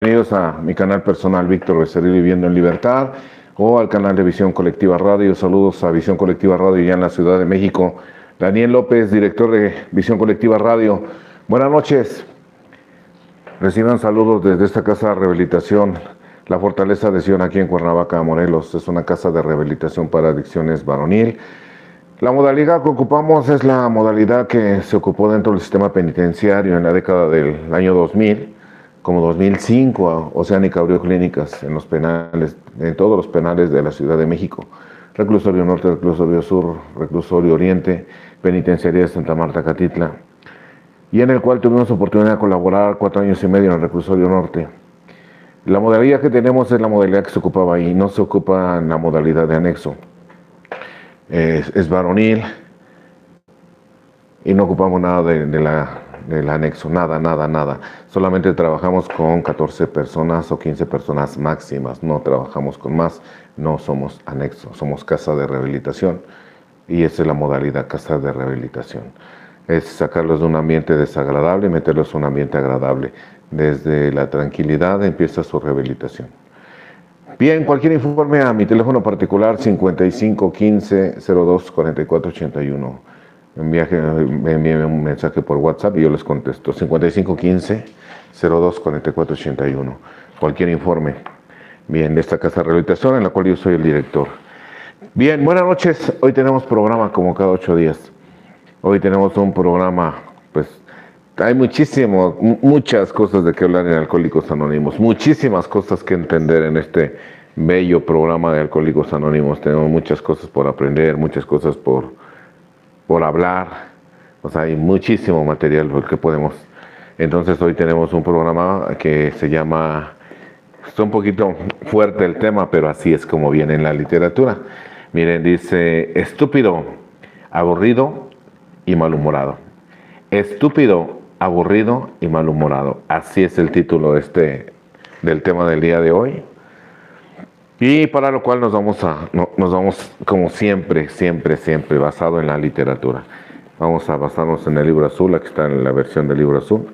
Bienvenidos a mi canal personal Víctor Becerril Viviendo en Libertad o al canal de Visión Colectiva Radio. Saludos a Visión Colectiva Radio ya en la Ciudad de México. Daniel López, director de Visión Colectiva Radio. Buenas noches. Reciban saludos desde esta casa de rehabilitación, la Fortaleza de Sion aquí en Cuernavaca, Morelos. Es una casa de rehabilitación para adicciones varonil. La modalidad que ocupamos es la modalidad que se ocupó dentro del sistema penitenciario en la década del año 2000. Como 2005, Oceánica abrió clínicas en los penales, en todos los penales de la Ciudad de México. Reclusorio Norte, Reclusorio Sur, Reclusorio Oriente, Penitenciaría de Santa Marta, Catitla. Y en el cual tuvimos oportunidad de colaborar 4 años y medio en el Reclusorio Norte. La modalidad que tenemos es la modalidad que se ocupaba ahí, no se ocupa en la modalidad de anexo. Es varonil y no ocupamos nada del anexo, nada. Solamente trabajamos con 14 personas o 15 personas máximas, no trabajamos con más, no somos anexo, somos casa de rehabilitación y esa es la modalidad, casa de rehabilitación. Es sacarlos de un ambiente desagradable y meterlos en un ambiente agradable. Desde la tranquilidad empieza su rehabilitación. Bien, cualquier informe a mi teléfono particular 55 15 02 44 81. Envíenme un mensaje por WhatsApp y yo les contesto. 55 15 02 44 81. Cualquier informe. Bien, de esta casa de rehabilitación en la cual yo soy el director. Bien, buenas noches. Hoy tenemos programa como cada 8 días. Hoy tenemos un programa, pues hay muchas cosas de que hablar en Alcohólicos Anónimos. Muchísimas cosas que entender en este bello programa de Alcohólicos Anónimos. Tenemos muchas cosas por aprender, muchas cosas por hablar, o sea, hay muchísimo material que podemos. Entonces hoy tenemos un programa que se llama, está un poquito fuerte el tema, pero así es como viene en la literatura. Miren, dice, estúpido, aburrido y malhumorado. Estúpido, aburrido y malhumorado. Así es el título del tema del día de hoy. Y para lo cual nos vamos como siempre, basado en la literatura. Vamos a basarnos en el libro azul, aquí está en la versión del libro azul.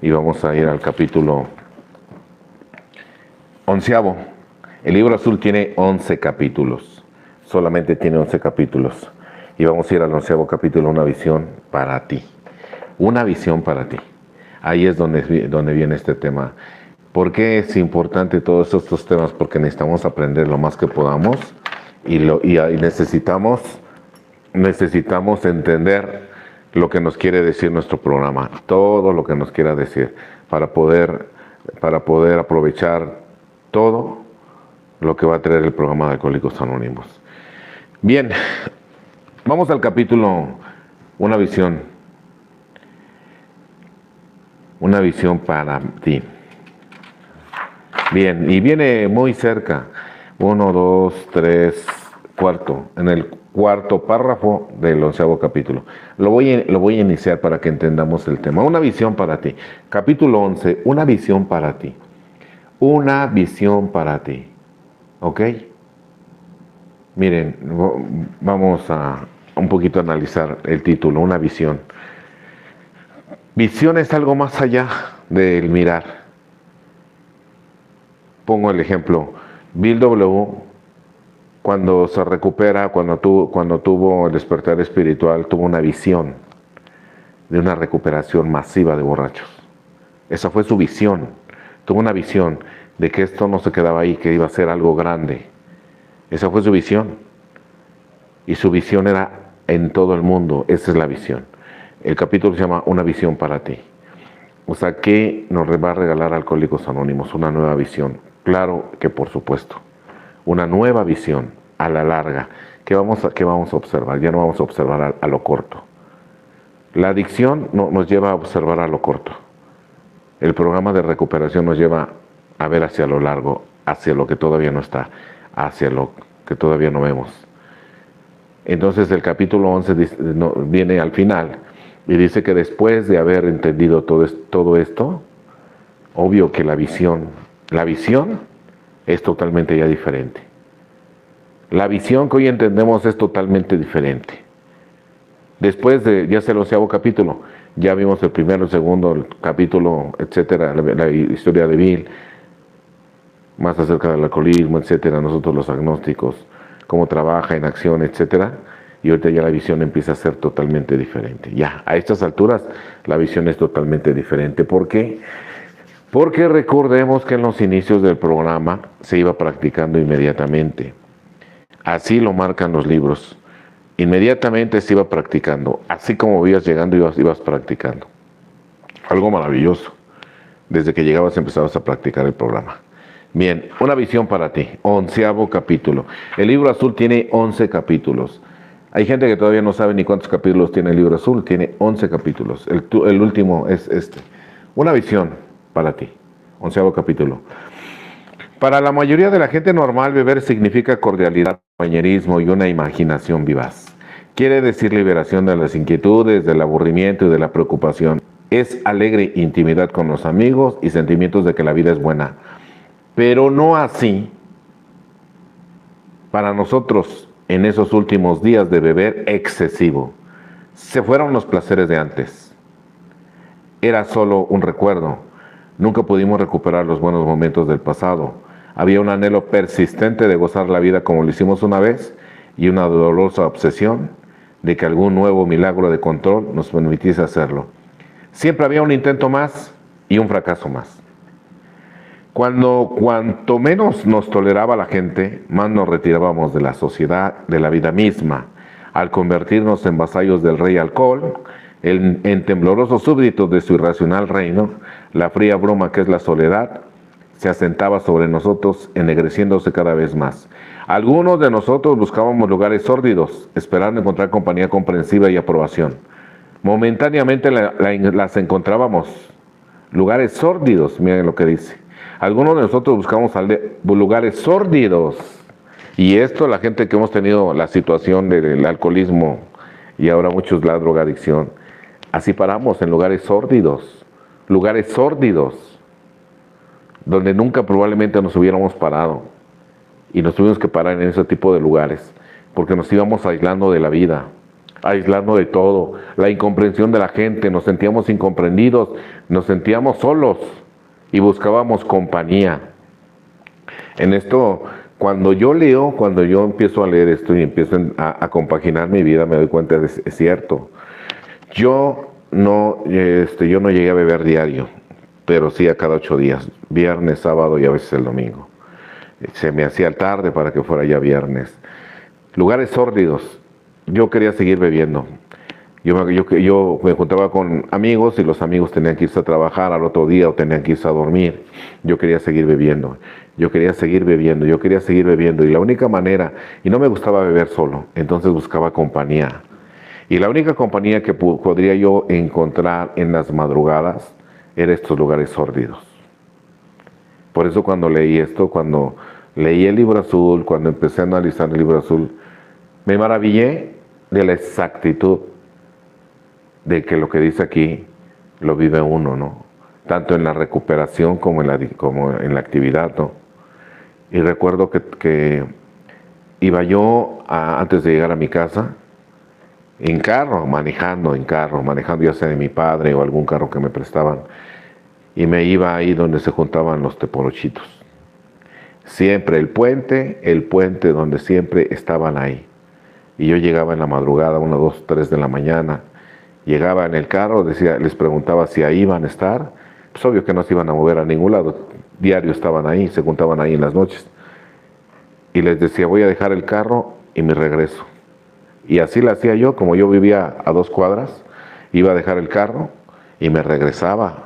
Y vamos a ir al capítulo 11. El libro azul tiene 11 capítulos. Solamente tiene 11 capítulos. Y vamos a ir al 11º capítulo, una visión para ti. Una visión para ti. Ahí es donde viene este tema. ¿Por qué es importante todos estos temas? Porque necesitamos aprender lo más que podamos y necesitamos entender lo que nos quiere decir nuestro programa, todo lo que nos quiera decir, para poder aprovechar todo lo que va a traer el programa de Alcohólicos Anónimos. Bien, vamos al capítulo Una visión para ti. Bien, y viene muy cerca, 1, 2, 3, cuarto, en el cuarto párrafo del 11º capítulo. Lo voy a iniciar para que entendamos el tema. Una visión para ti. Capítulo 11, una visión para ti. Una visión para ti. ¿Ok? Miren, vamos a un poquito analizar el título, una visión. Visión es algo más allá del mirar. Pongo el ejemplo, Bill W., cuando se recupera, cuando tuvo el despertar espiritual, tuvo una visión de una recuperación masiva de borrachos. Esa fue su visión. Tuvo una visión de que esto no se quedaba ahí, que iba a ser algo grande. Esa fue su visión. Y su visión era en todo el mundo. Esa es la visión. El capítulo se llama Una visión para ti. O sea, ¿qué nos va a regalar Alcohólicos Anónimos? Una nueva visión. Claro que por supuesto. Una nueva visión a la larga. ¿Qué vamos a observar? Ya no vamos a observar a lo corto. La adicción nos lleva a observar a lo corto. El programa de recuperación nos lleva a ver hacia lo largo, hacia lo que todavía no está, hacia lo que todavía no vemos. Entonces el capítulo 11 viene al final y dice que después de haber entendido todo esto, obvio que la visión es totalmente ya diferente. La visión que hoy entendemos es totalmente diferente. Después de, ya es el 11º capítulo, ya vimos el primero, el segundo, el capítulo, etcétera, la historia de Bill, más acerca del alcoholismo, etcétera, nosotros los agnósticos, cómo trabaja en acción, etcétera, y ahorita ya la visión empieza a ser totalmente diferente. Ya, a estas alturas, la visión es totalmente diferente. ¿Por qué? Porque recordemos que en los inicios del programa se iba practicando inmediatamente. Así lo marcan los libros. Inmediatamente se iba practicando. Así como ibas llegando, ibas practicando. Algo maravilloso. Desde que llegabas empezabas a practicar el programa. Bien, una visión para ti. 11º capítulo. El libro azul tiene 11 capítulos. Hay gente que todavía no sabe ni cuántos capítulos tiene el libro azul. Tiene 11 capítulos. El último es este. Una visión para ti. 11º capítulo. Para la mayoría de la gente normal, beber significa cordialidad, compañerismo y una imaginación vivaz. Quiere decir liberación de las inquietudes, del aburrimiento y de la preocupación. Es alegre intimidad con los amigos y sentimientos de que la vida es buena. Pero no así para nosotros en esos últimos días de beber excesivo. Se fueron los placeres de antes. Era solo un recuerdo. Nunca pudimos recuperar los buenos momentos del pasado. Había un anhelo persistente de gozar la vida como lo hicimos una vez y una dolorosa obsesión de que algún nuevo milagro de control nos permitiese hacerlo. Siempre había un intento más y un fracaso más. Cuanto menos nos toleraba la gente, más nos retirábamos de la sociedad, de la vida misma. Al convertirnos en vasallos del rey alcohol, en temblorosos súbditos de su irracional reino, la fría bruma que es la soledad se asentaba sobre nosotros, ennegreciéndose cada vez más. Algunos de nosotros buscábamos lugares sórdidos, esperando encontrar compañía comprensiva y aprobación. Momentáneamente las encontrábamos. Lugares sórdidos, miren lo que dice. Algunos de nosotros buscamos lugares sórdidos. Y esto, la gente que hemos tenido la situación del alcoholismo y ahora muchos la drogadicción, así paramos en lugares sórdidos. Lugares sórdidos. Donde nunca probablemente nos hubiéramos parado. Y nos tuvimos que parar en ese tipo de lugares. Porque nos íbamos aislando de la vida. Aislando de todo, la incomprensión de la gente, nos sentíamos incomprendidos, nos sentíamos solos y buscábamos compañía. En esto, cuando yo empiezo a leer esto y empiezo a compaginar mi vida, me doy cuenta de es cierto. Yo no llegué a beber diario, pero sí a cada 8 días, viernes, sábado y a veces el domingo. Se me hacía tarde para que fuera ya viernes. Lugares sórdidos. Yo quería seguir bebiendo. Yo me juntaba con amigos y los amigos tenían que irse a trabajar al otro día o tenían que irse a dormir. Yo quería seguir bebiendo. Yo quería seguir bebiendo. Yo quería seguir bebiendo. Y la única manera, y no me gustaba beber solo, entonces buscaba compañía. Y la única compañía que podría yo encontrar en las madrugadas era estos lugares sórdidos. Por eso cuando leí esto, cuando leí el libro azul, cuando empecé a analizar el libro azul, me maravillé de la exactitud de que lo que dice aquí lo vive uno, ¿no? Tanto en la recuperación como en la actividad, ¿no? Y recuerdo que iba yo antes de llegar a mi casa, manejando ya sea de mi padre o algún carro que me prestaban, y me iba ahí donde se juntaban los teporochitos. Siempre el puente donde siempre estaban ahí. Y yo llegaba en la madrugada, 1, 2, 3 de la mañana, llegaba en el carro, les preguntaba si ahí iban a estar, pues obvio que no se iban a mover a ningún lado, diario estaban ahí, se juntaban ahí en las noches, y les decía, voy a dejar el carro y me regreso. Y así lo hacía yo, como yo vivía a 2 cuadras, iba a dejar el carro y me regresaba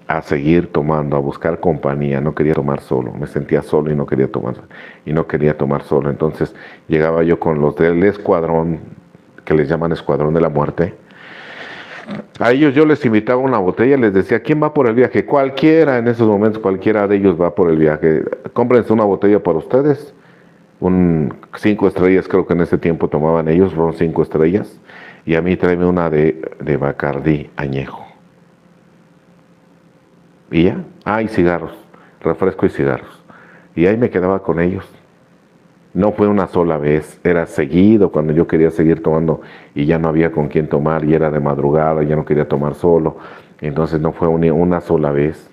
a seguir tomando, a buscar compañía. No quería tomar solo, me sentía solo y no quería tomar solo. Entonces llegaba yo con los del escuadrón, que les llaman escuadrón de la muerte. A ellos yo les invitaba una botella, les decía, ¿quién va por el viaje? Cualquiera, en esos momentos cualquiera de ellos va por el viaje. Cómprense una botella para ustedes, 5 estrellas creo que en ese tiempo tomaban ellos, ron 5 estrellas, y a mí tráeme una de Bacardí añejo. Y ya, y cigarros, refresco y cigarros. Y ahí me quedaba con ellos. No fue una sola vez, era seguido cuando yo quería seguir tomando y ya no había con quién tomar y era de madrugada, ya no quería tomar solo. Entonces no fue una sola vez,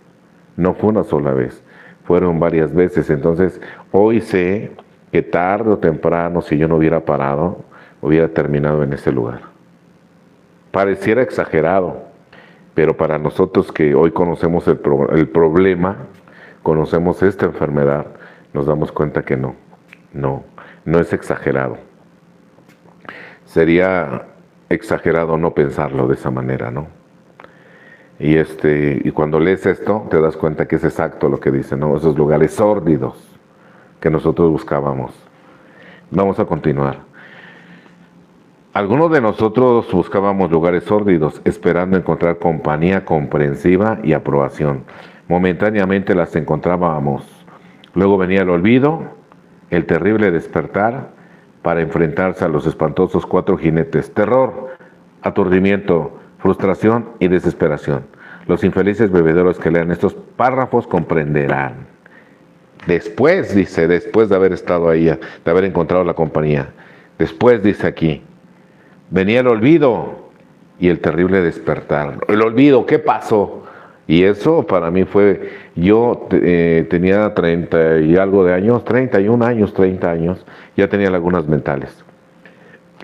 no fue una sola vez, fueron varias veces. Entonces hoy sé que tarde o temprano, si yo no hubiera parado, hubiera terminado en ese lugar. Pareciera exagerado, pero para nosotros que hoy conocemos el problema, conocemos esta enfermedad, nos damos cuenta que no es exagerado. Sería exagerado no pensarlo de esa manera, ¿no? Y cuando lees esto, te das cuenta que es exacto lo que dice, ¿no? Esos lugares sórdidos que nosotros buscábamos. Vamos a continuar. Algunos de nosotros buscábamos lugares sórdidos, esperando encontrar compañía comprensiva y aprobación. Momentáneamente las encontrábamos. Luego venía el olvido, el terrible despertar, para enfrentarse a los espantosos 4 jinetes: terror, aturdimiento, frustración y desesperación. Los infelices bebedores que lean estos párrafos comprenderán. Después, dice, después de haber estado ahí, de haber encontrado la compañía, después, dice aquí, venía el olvido y el terrible despertar. El olvido, ¿qué pasó? Y eso para mí fue, yo tenía 30 y algo de años, 31 años, 30 años, ya tenía lagunas mentales,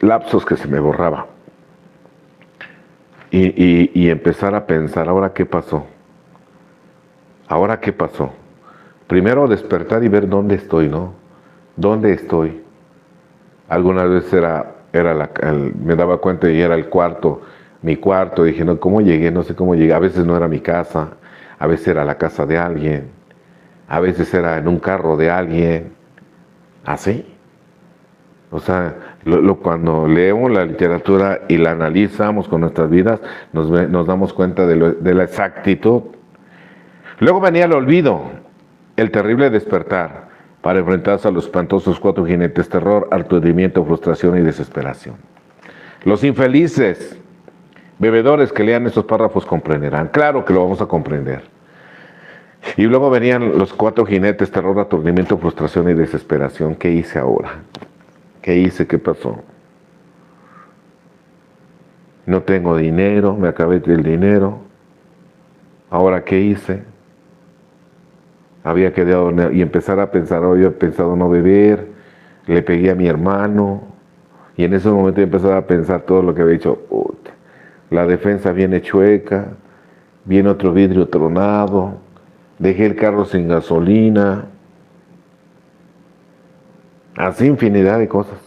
lapsos que se me borraba. Y empezar a pensar, ¿ahora qué pasó? ¿Ahora qué pasó? Primero despertar y ver dónde estoy, ¿no? ¿Dónde estoy? Algunas veces me daba cuenta y era el cuarto, mi cuarto. Dije, no, ¿cómo llegué? No sé cómo llegué. A veces no era mi casa, a veces era la casa de alguien, a veces era en un carro de alguien. ¿Así? O sea, cuando leemos la literatura y la analizamos con nuestras vidas, nos damos cuenta de la exactitud. Luego venía el olvido, el terrible despertar, para enfrentarse a los espantosos 4 jinetes: terror, aturdimiento, frustración y desesperación. Los infelices bebedores que lean estos párrafos comprenderán. Claro que lo vamos a comprender. Y luego venían los 4 jinetes: terror, aturdimiento, frustración y desesperación. ¿Qué hice ahora? ¿Qué hice? ¿Qué pasó? No tengo dinero, me acabé del dinero. ¿Ahora qué hice? Había quedado y empezar a pensar, había pensado no beber, le pegué a mi hermano, y en ese momento empezaba a pensar todo lo que había dicho. La defensa viene chueca, viene otro vidrio tronado, dejé el carro sin gasolina, así infinidad de cosas.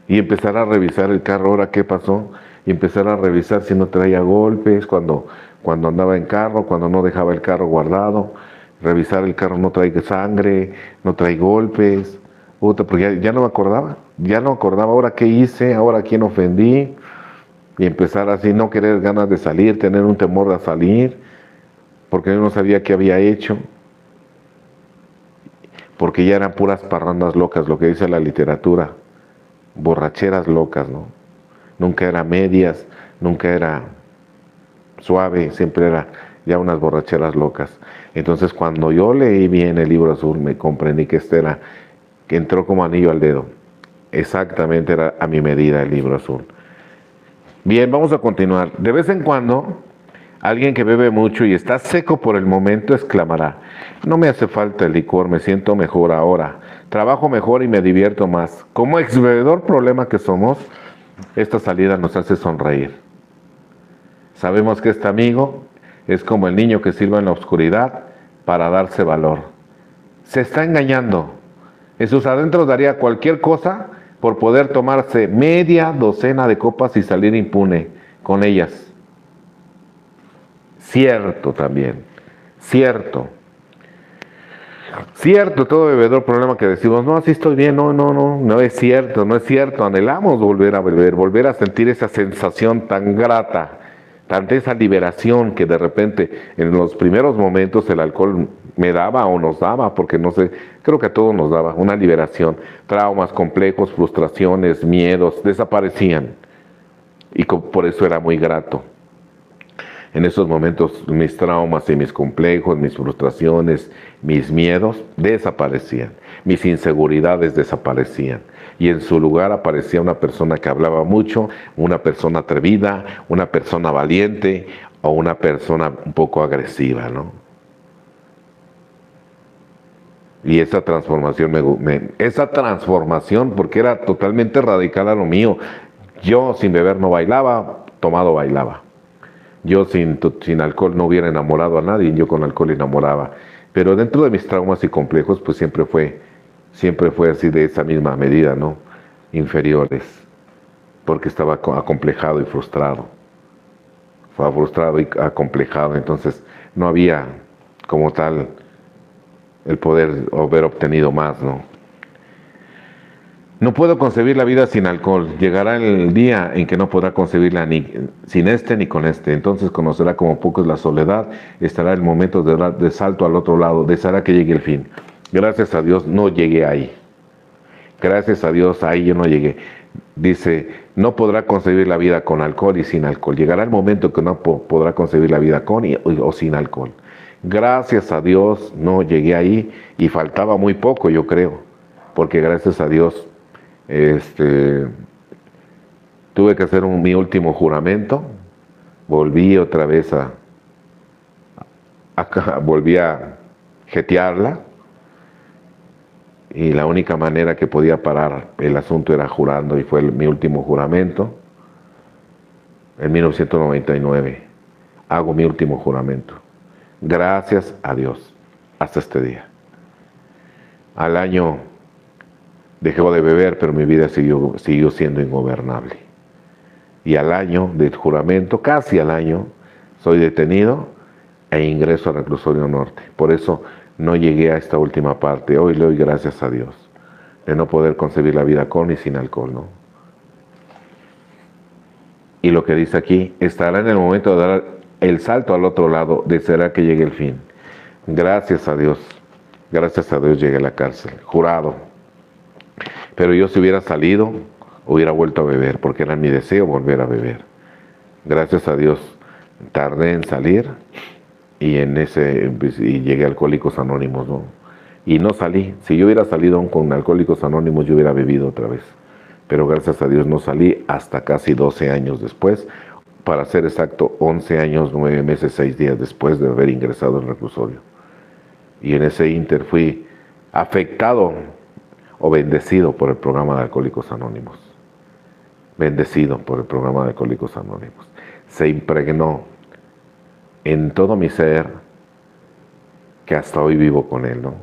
Y empezar a revisar el carro, ahora qué pasó, y empezar a revisar si no traía golpes, cuando andaba en carro, cuando no dejaba el carro guardado, revisar el carro, no trae sangre, no trae golpes, porque ya no me acordaba, ahora qué hice, ahora quién ofendí, y empezar así, no querer ganas de salir, tener un temor de salir, porque yo no sabía qué había hecho, porque ya eran puras parrandas locas, lo que dice la literatura, borracheras locas, ¿no? Nunca era medias, nunca era suave, siempre era ya unas borracheras locas. Entonces cuando yo leí bien el libro azul, me comprendí que que entró como anillo al dedo. Exactamente era a mi medida el libro azul. Bien, vamos a continuar. De vez en cuando, alguien que bebe mucho y está seco por el momento exclamará: no me hace falta el licor, me siento mejor ahora, trabajo mejor y me divierto más. Como ex bebedor problema que somos, esta salida nos hace sonreír. Sabemos que este amigo es como el niño que silba en la oscuridad para darse valor. Se está engañando. En sus adentros daría cualquier cosa por poder tomarse media docena de copas y salir impune con ellas. Cierto también, cierto. Cierto, todo bebedor problema que decimos, no, así estoy bien, no es cierto, no es cierto. Anhelamos volver a beber, volver a sentir esa sensación tan grata, tanta esa liberación que de repente en los primeros momentos el alcohol me daba o nos daba, porque no sé, creo que a todos nos daba una liberación. Traumas complejos, frustraciones, miedos, desaparecían. Y por eso era muy grato. En esos momentos mis traumas y mis complejos, mis frustraciones, mis miedos desaparecían, mis inseguridades desaparecían. Y en su lugar aparecía una persona que hablaba mucho, una persona atrevida, una persona valiente o una persona un poco agresiva, ¿no? Y esa transformación, esa transformación, porque era totalmente radical a lo mío. Yo sin beber no bailaba, tomado bailaba. Yo sin alcohol no hubiera enamorado a nadie, yo con alcohol enamoraba. Pero dentro de mis traumas y complejos, pues siempre fue así de esa misma medida, ¿no? Inferiores, porque estaba acomplejado y frustrado. Estaba frustrado y acomplejado, entonces no había como tal el poder haber obtenido más, ¿no? No puedo concebir la vida sin alcohol. Llegará el día en que no podrá concebirla ni sin este ni con este. Entonces conocerá como pocos la soledad. Estará el momento de salto al otro lado. Deseará que llegue el fin. Gracias a Dios no llegué ahí. Gracias a Dios ahí yo no llegué. Dice, no podrá concebir la vida con alcohol y sin alcohol. Llegará el momento que no podrá concebir la vida con o sin alcohol. Gracias a Dios no llegué ahí y faltaba muy poco, yo creo. Porque gracias a Dios tuve que hacer mi último juramento, volví otra vez volví a jetearla, y la única manera que podía parar el asunto era jurando, y fue mi último juramento en 1999. Hago mi último juramento. Gracias a Dios, hasta este día. Al año dejé de beber, pero mi vida siguió siendo ingobernable. Y al año del juramento, casi al año, soy detenido e ingreso al reclusorio norte. Por eso no llegué a esta última parte. Hoy le doy gracias a Dios de no poder concebir la vida con y sin alcohol, ¿no? Y lo que dice aquí, estará en el momento de dar el salto al otro lado, deseará que llegue el fin. Gracias a Dios llegué a la cárcel, jurado. Pero yo si hubiera salido, hubiera vuelto a beber, porque era mi deseo volver a beber. Gracias a Dios tardé en salir y llegué a Alcohólicos Anónimos, ¿no? Y no salí. Si yo hubiera salido aún con Alcohólicos Anónimos, yo hubiera bebido otra vez. Pero gracias a Dios no salí hasta casi 12 años después, para ser exacto, 11 años, 9 meses, 6 días después de haber ingresado al reclusorio. Y en ese inter fui afectado o bendecido por el programa de Alcohólicos Anónimos. Bendecido por el programa de Alcohólicos Anónimos. Se impregnó en todo mi ser, que hasta hoy vivo con él, ¿no?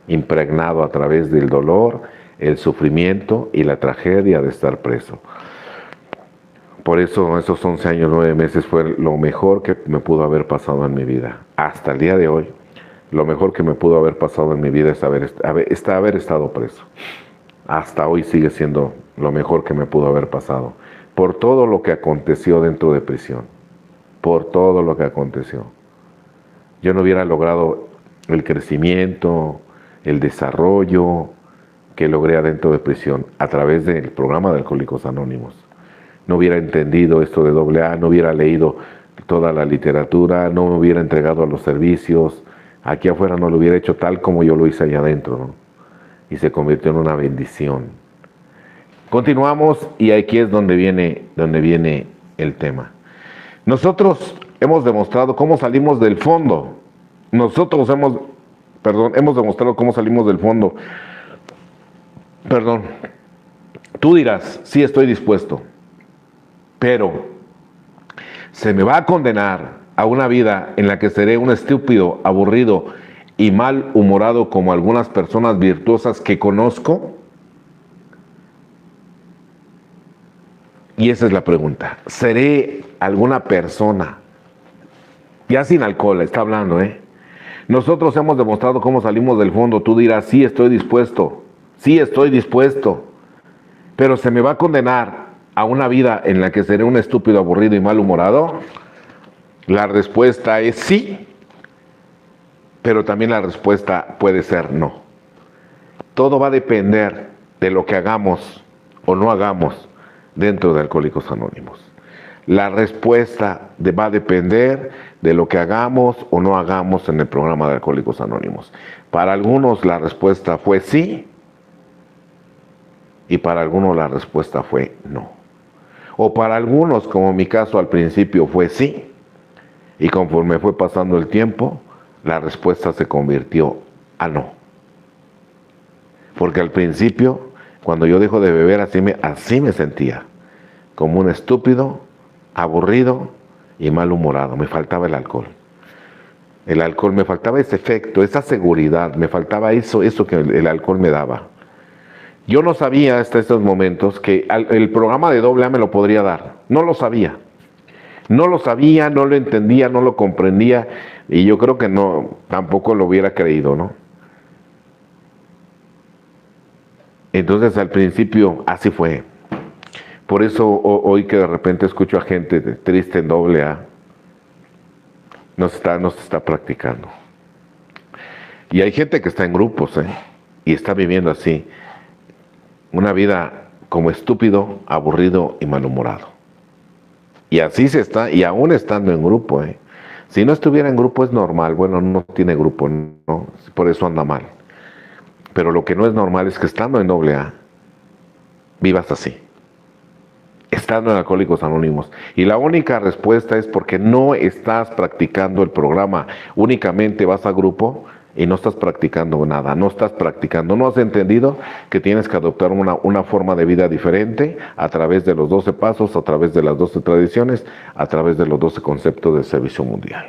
Impregnado a través del dolor, el sufrimiento y la tragedia de estar preso. Por eso esos 11 años, 9 meses fue lo mejor que me pudo haber pasado en mi vida. Hasta el día de hoy, lo mejor que me pudo haber pasado en mi vida es haber estado preso. Hasta hoy sigue siendo lo mejor que me pudo haber pasado. Por todo lo que aconteció dentro de prisión. Por todo lo que aconteció. Yo no hubiera logrado el crecimiento, el desarrollo que logré adentro de prisión a través del programa de Alcohólicos Anónimos. No hubiera entendido esto de AA, no hubiera leído toda la literatura, no me hubiera entregado a los servicios. Aquí afuera no lo hubiera hecho tal como yo lo hice allá adentro, ¿no? Y se convirtió en una bendición. Continuamos y aquí es donde viene el tema. Nosotros hemos demostrado cómo salimos del fondo. Hemos demostrado cómo salimos del fondo. Tú dirás, sí estoy dispuesto, pero se me va a condenar a una vida en la que seré un estúpido, aburrido y malhumorado como algunas personas virtuosas que conozco. Y esa es la pregunta. ¿Seré alguna persona, ya sin alcohol, está hablando, Nosotros hemos demostrado cómo salimos del fondo. Tú dirás, sí estoy dispuesto, pero ¿se me va a condenar a una vida en la que seré un estúpido, aburrido y malhumorado? La respuesta es sí, pero también la respuesta puede ser no. Todo va a depender de lo que hagamos o no hagamos dentro de Alcohólicos Anónimos. La respuesta va a depender de lo que hagamos o no hagamos en el programa de Alcohólicos Anónimos. Para algunos la respuesta fue sí, y para algunos la respuesta fue no. O para algunos, como en mi caso al principio fue sí, y conforme fue pasando el tiempo, la respuesta se convirtió a no. Porque al principio, cuando yo dejo de beber, así me sentía, como un estúpido, aburrido y malhumorado. Me faltaba el alcohol. El alcohol, me faltaba ese efecto, esa seguridad, me faltaba eso que el alcohol me daba. Yo no sabía hasta estos momentos que el programa de AA me lo podría dar. No lo sabía. No lo sabía, no lo entendía, no lo comprendía, y yo creo que no, tampoco lo hubiera creído, ¿no? Entonces al principio así fue. Por eso hoy que de repente escucho a gente triste en AA, no se está practicando. Y hay gente que está en grupos, y está viviendo así, una vida como estúpido, aburrido y malhumorado. Y así se está, y aún estando en grupo, Si no estuviera en grupo es normal, bueno, no tiene grupo, ¿no? Por eso anda mal. Pero lo que no es normal es que estando en AA, vivas así. Estando en Alcohólicos Anónimos. Y la única respuesta es porque no estás practicando el programa. Únicamente vas a grupo y no estás practicando nada. No estás practicando. No has entendido que tienes que adoptar una forma de vida diferente a través de los 12 pasos, a través de las 12 tradiciones, a través de los 12 conceptos del servicio mundial.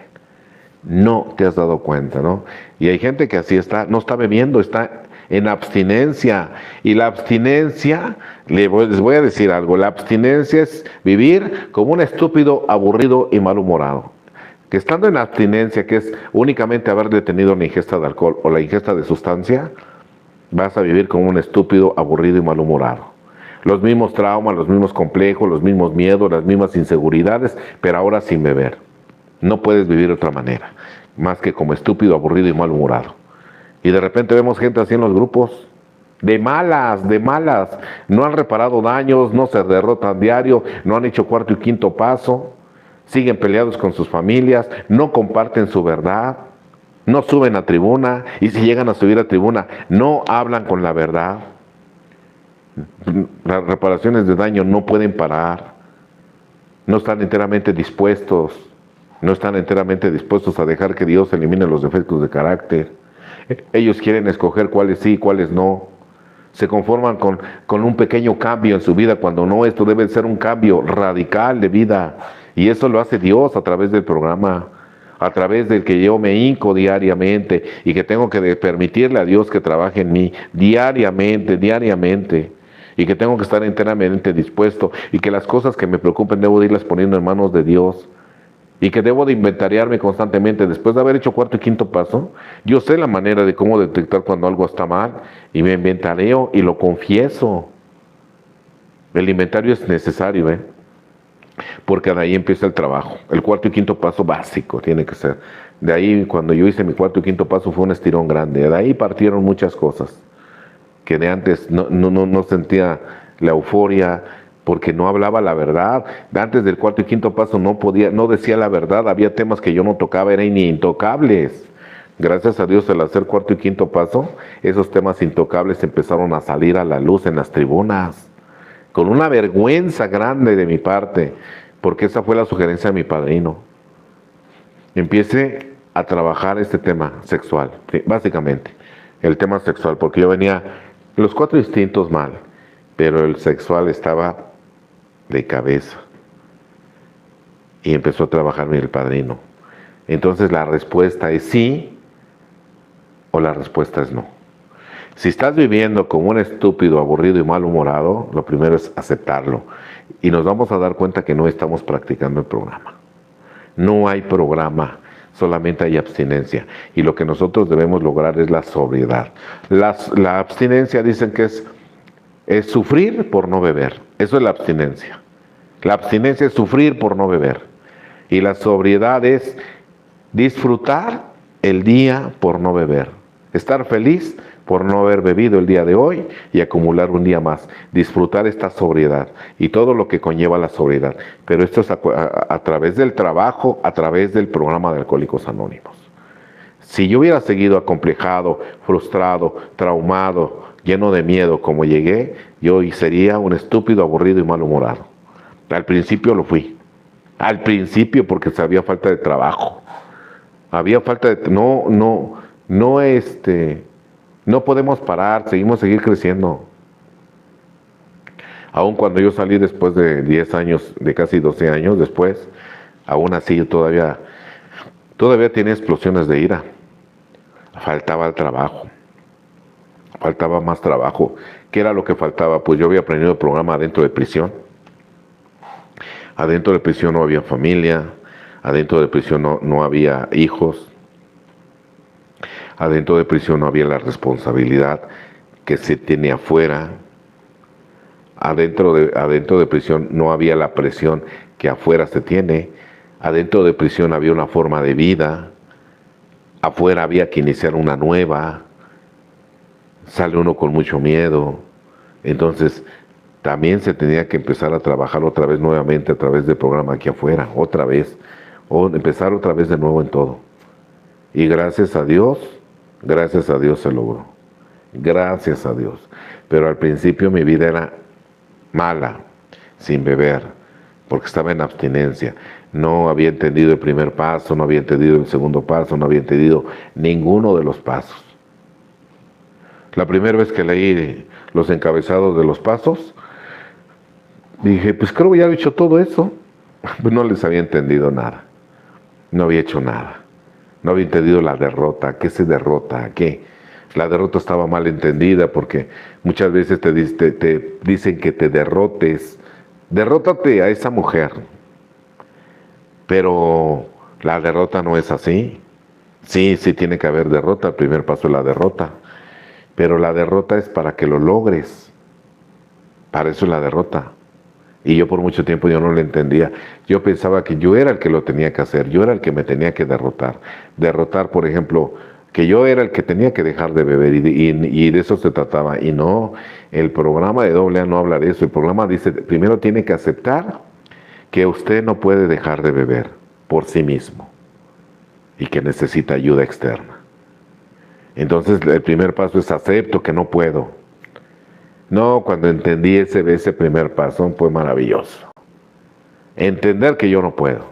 No te has dado cuenta, ¿no? Y hay gente que así está, no está bebiendo, está en abstinencia. Y la abstinencia, les voy a decir algo, la abstinencia es vivir como un estúpido, aburrido y malhumorado. Que estando en abstinencia, que es únicamente haber detenido la ingesta de alcohol o la ingesta de sustancia, vas a vivir como un estúpido, aburrido y malhumorado. Los mismos traumas, los mismos complejos, los mismos miedos, las mismas inseguridades, pero ahora sin beber. No puedes vivir de otra manera, más que como estúpido, aburrido y malhumorado. Y de repente vemos gente así en los grupos, de malas, no han reparado daños, no se derrotan diario, no han hecho cuarto y quinto paso, siguen peleados con sus familias, no comparten su verdad, no suben a tribuna, y si llegan a subir a tribuna, no hablan con la verdad. Las reparaciones de daño no pueden parar, no están enteramente dispuestos a dejar que Dios elimine los defectos de carácter. Ellos quieren escoger cuáles sí y cuáles no. Se conforman con un pequeño cambio en su vida, cuando no, esto debe ser un cambio radical de vida. Y eso lo hace Dios a través del programa, a través del que yo me hinco diariamente y que tengo que permitirle a Dios que trabaje en mí diariamente. Y que tengo que estar enteramente dispuesto, y que las cosas que me preocupen debo de irlas poniendo en manos de Dios. Y que debo de inventariarme constantemente. Después de haber hecho cuarto y quinto paso, yo sé la manera de cómo detectar cuando algo está mal, y me inventareo y lo confieso. El inventario es necesario, porque de ahí empieza el trabajo. El cuarto y quinto paso básico tiene que ser. De ahí, cuando yo hice mi cuarto y quinto paso, fue un estirón grande. De ahí partieron muchas cosas que de antes no sentía la euforia, porque no hablaba la verdad. Antes del cuarto y quinto paso no decía la verdad, había temas que yo no tocaba, eran ni intocables. Gracias a Dios, al hacer cuarto y quinto paso, esos temas intocables empezaron a salir a la luz en las tribunas, con una vergüenza grande de mi parte, porque esa fue la sugerencia de mi padrino. Empiece a trabajar este tema sexual, básicamente, el tema sexual, porque yo venía los 4 instintos mal, pero el sexual estaba de cabeza. Y empezó a trabajarme el padrino. Entonces la respuesta es sí o la respuesta es no. Si estás viviendo como un estúpido, aburrido y malhumorado, lo primero es aceptarlo. Y nos vamos a dar cuenta que no estamos practicando el programa. No hay programa, solamente hay abstinencia. Y lo que nosotros debemos lograr es la sobriedad. La abstinencia dicen que es sufrir por no beber. Eso es la abstinencia. La abstinencia es sufrir por no beber. Y la sobriedad es disfrutar el día por no beber. Estar feliz por no haber bebido el día de hoy y acumular un día más. Disfrutar esta sobriedad y todo lo que conlleva la sobriedad. Pero esto es a través del trabajo, a través del programa de Alcohólicos Anónimos. Si yo hubiera seguido acomplejado, frustrado, traumado, lleno de miedo como llegué, yo hoy sería un estúpido, aburrido y malhumorado. Al principio lo fui. Al principio porque había falta de trabajo. Había falta de... No podemos parar, seguir creciendo. Aun cuando yo salí después de 10 años, de casi 12 años después, aún así yo todavía tenía explosiones de ira. Faltaba el trabajo. Faltaba más trabajo. ¿Qué era lo que faltaba? Pues yo había aprendido el programa adentro de prisión. Adentro de prisión no había familia. Adentro de prisión no había hijos. Adentro de prisión no había la responsabilidad que se tiene afuera. Adentro de prisión no había la presión que afuera se tiene. Adentro de prisión había una forma de vida. Afuera había que iniciar una nueva. Sale uno con mucho miedo. Entonces también se tenía que empezar a trabajar otra vez nuevamente a través del programa aquí afuera. Otra vez. O empezar otra vez de nuevo en todo. Y gracias a Dios se logró. Gracias a Dios. Pero al principio mi vida era mala, sin beber, porque estaba en abstinencia. No había entendido el primer paso, no había entendido el segundo paso, no había entendido ninguno de los pasos. La primera vez que leí los encabezados de los pasos, dije, pues creo que ya he hecho todo eso. Pues no les había entendido nada. No había hecho nada. No había entendido la derrota. ¿Qué se derrota? ¿Qué? La derrota estaba mal entendida porque muchas veces te dicen que te derrotes. Derrótate a esa mujer. Pero la derrota no es así. Sí tiene que haber derrota. El primer paso es la derrota. Pero la derrota es para que lo logres. Para eso es la derrota. Y yo por mucho tiempo yo no lo entendía. Yo pensaba que yo era el que lo tenía que hacer, yo era el que me tenía que derrotar. Derrotar, por ejemplo, que yo era el que tenía que dejar de beber y de eso se trataba. Y no, el programa de AA no habla de eso. El programa dice, primero tiene que aceptar que usted no puede dejar de beber por sí mismo y que necesita ayuda externa. Entonces el primer paso es acepto que no puedo. No, cuando entendí ese primer paso fue maravilloso. Entender que yo no puedo.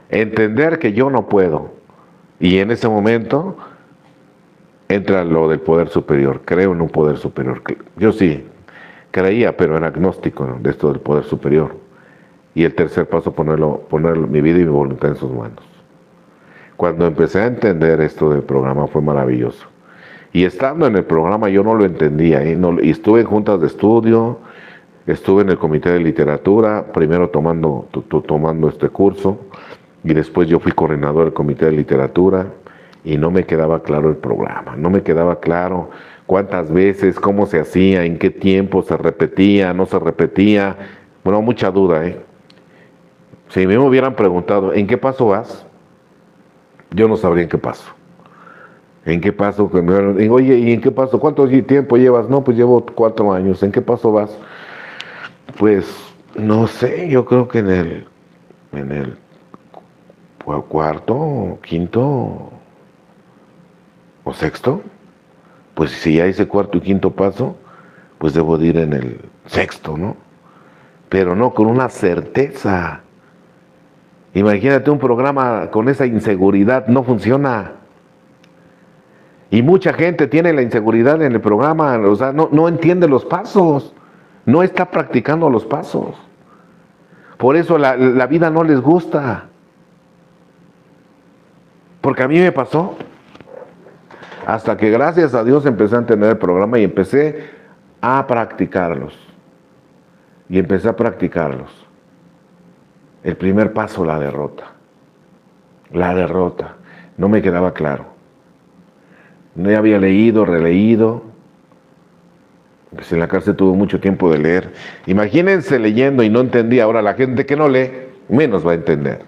Entender que yo no puedo. Y en ese momento entra lo del poder superior. Creo en un poder superior. Yo sí creía, pero era agnóstico de esto del poder superior. Y el tercer paso, poner mi vida y mi voluntad en sus manos. Cuando empecé a entender esto del programa fue maravilloso. Y estando en el programa yo no lo entendía, y estuve en juntas de estudio, estuve en el comité de literatura, primero tomando este curso, y después yo fui coordinador del comité de literatura, y no me quedaba claro el programa, no me quedaba claro cuántas veces, cómo se hacía, en qué tiempo se repetía, no se repetía, bueno, mucha duda, Si me hubieran preguntado, ¿en qué paso vas? Yo no sabría en qué paso. ¿En qué paso? Oye, ¿y en qué paso? ¿Cuánto tiempo llevas? No, pues llevo 4 años. ¿En qué paso vas? Pues, no sé, yo creo que en el cuarto, quinto o sexto. Pues si ya hice cuarto y quinto paso, pues debo de ir en el sexto, ¿no? Pero no con una certeza. Imagínate un programa con esa inseguridad, no funciona. Y mucha gente tiene la inseguridad en el programa, o sea, no entiende los pasos, no está practicando los pasos. Por eso la vida no les gusta. Porque a mí me pasó. Hasta que gracias a Dios empecé a entender el programa y empecé a practicarlos. El primer paso, la derrota. La derrota. No me quedaba claro. No había leído, releído. Pues en la cárcel tuve mucho tiempo de leer. Imagínense leyendo y no entendía. Ahora la gente que no lee, menos va a entender.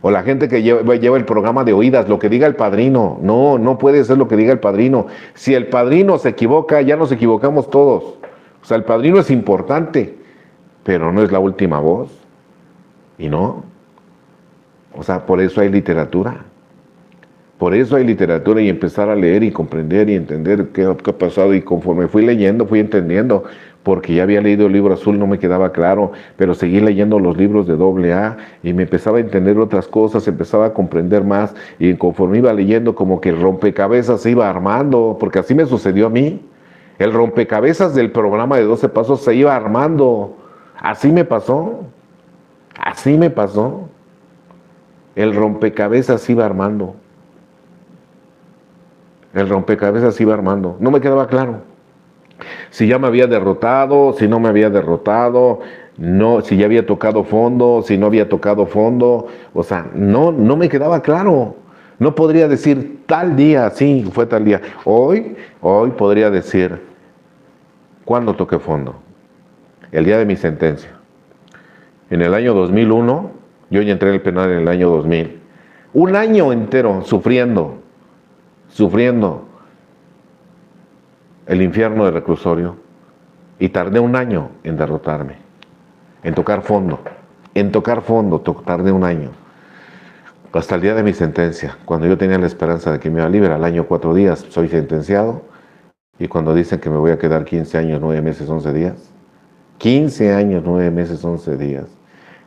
O la gente que lleva el programa de oídas, lo que diga el padrino. No, no puede ser lo que diga el padrino. Si el padrino se equivoca, ya nos equivocamos todos. O sea, el padrino es importante, pero no es la última voz. Y no. O sea, por eso hay literatura. Por eso hay literatura y empezar a leer y comprender y entender qué ha pasado. Y conforme fui leyendo, fui entendiendo. Porque ya había leído el libro azul, no me quedaba claro, pero seguí leyendo los libros de AA y me empezaba a entender otras cosas, empezaba a comprender más y conforme iba leyendo como que el rompecabezas se iba armando, porque así me sucedió a mí. El rompecabezas del programa de 12 pasos se iba armando. Así me pasó. Así me pasó. El rompecabezas se iba armando. El rompecabezas se iba armando. No me quedaba claro si ya me había derrotado, si no me había derrotado, no, si ya había tocado fondo, si no había tocado fondo, o sea, no me quedaba claro. No podría decir tal día, sí, fue tal día. Hoy podría decir, ¿cuándo toqué fondo? El día de mi sentencia. En el año 2001, yo ya entré en el penal en el año 2000. Un año entero sufriendo el infierno del reclusorio y tardé un año en derrotarme, en tocar fondo, tardé un año. Hasta el día de mi sentencia, cuando yo tenía la esperanza de que me iba libre, al año 4 días soy sentenciado y cuando dicen que me voy a quedar 15 años, 9 meses, 11 días, 15 años, 9 meses, 11 días,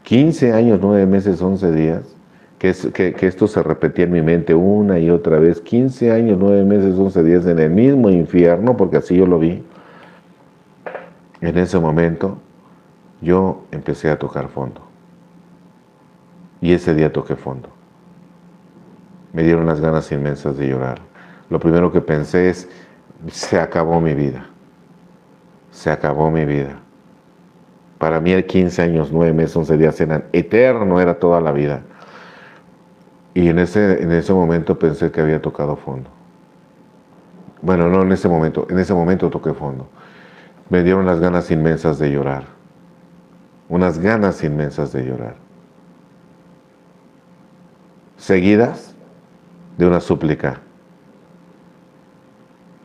15 años, 9 meses, 11 días, que esto se repetía en mi mente una y otra vez, 15 años, 9 meses, 11 días en el mismo infierno, porque así yo lo vi. En ese momento yo empecé a tocar fondo. Y ese día toqué fondo. Me dieron unas ganas inmensas de llorar. Lo primero que pensé es, se acabó mi vida. Se acabó mi vida. Para mí 15 años, 9 meses, 11 días eran eterno, era toda la vida. Y en ese momento pensé que había tocado fondo. Bueno, no en ese momento toqué fondo. Me dieron las ganas inmensas de llorar. Unas ganas inmensas de llorar. Seguidas de una súplica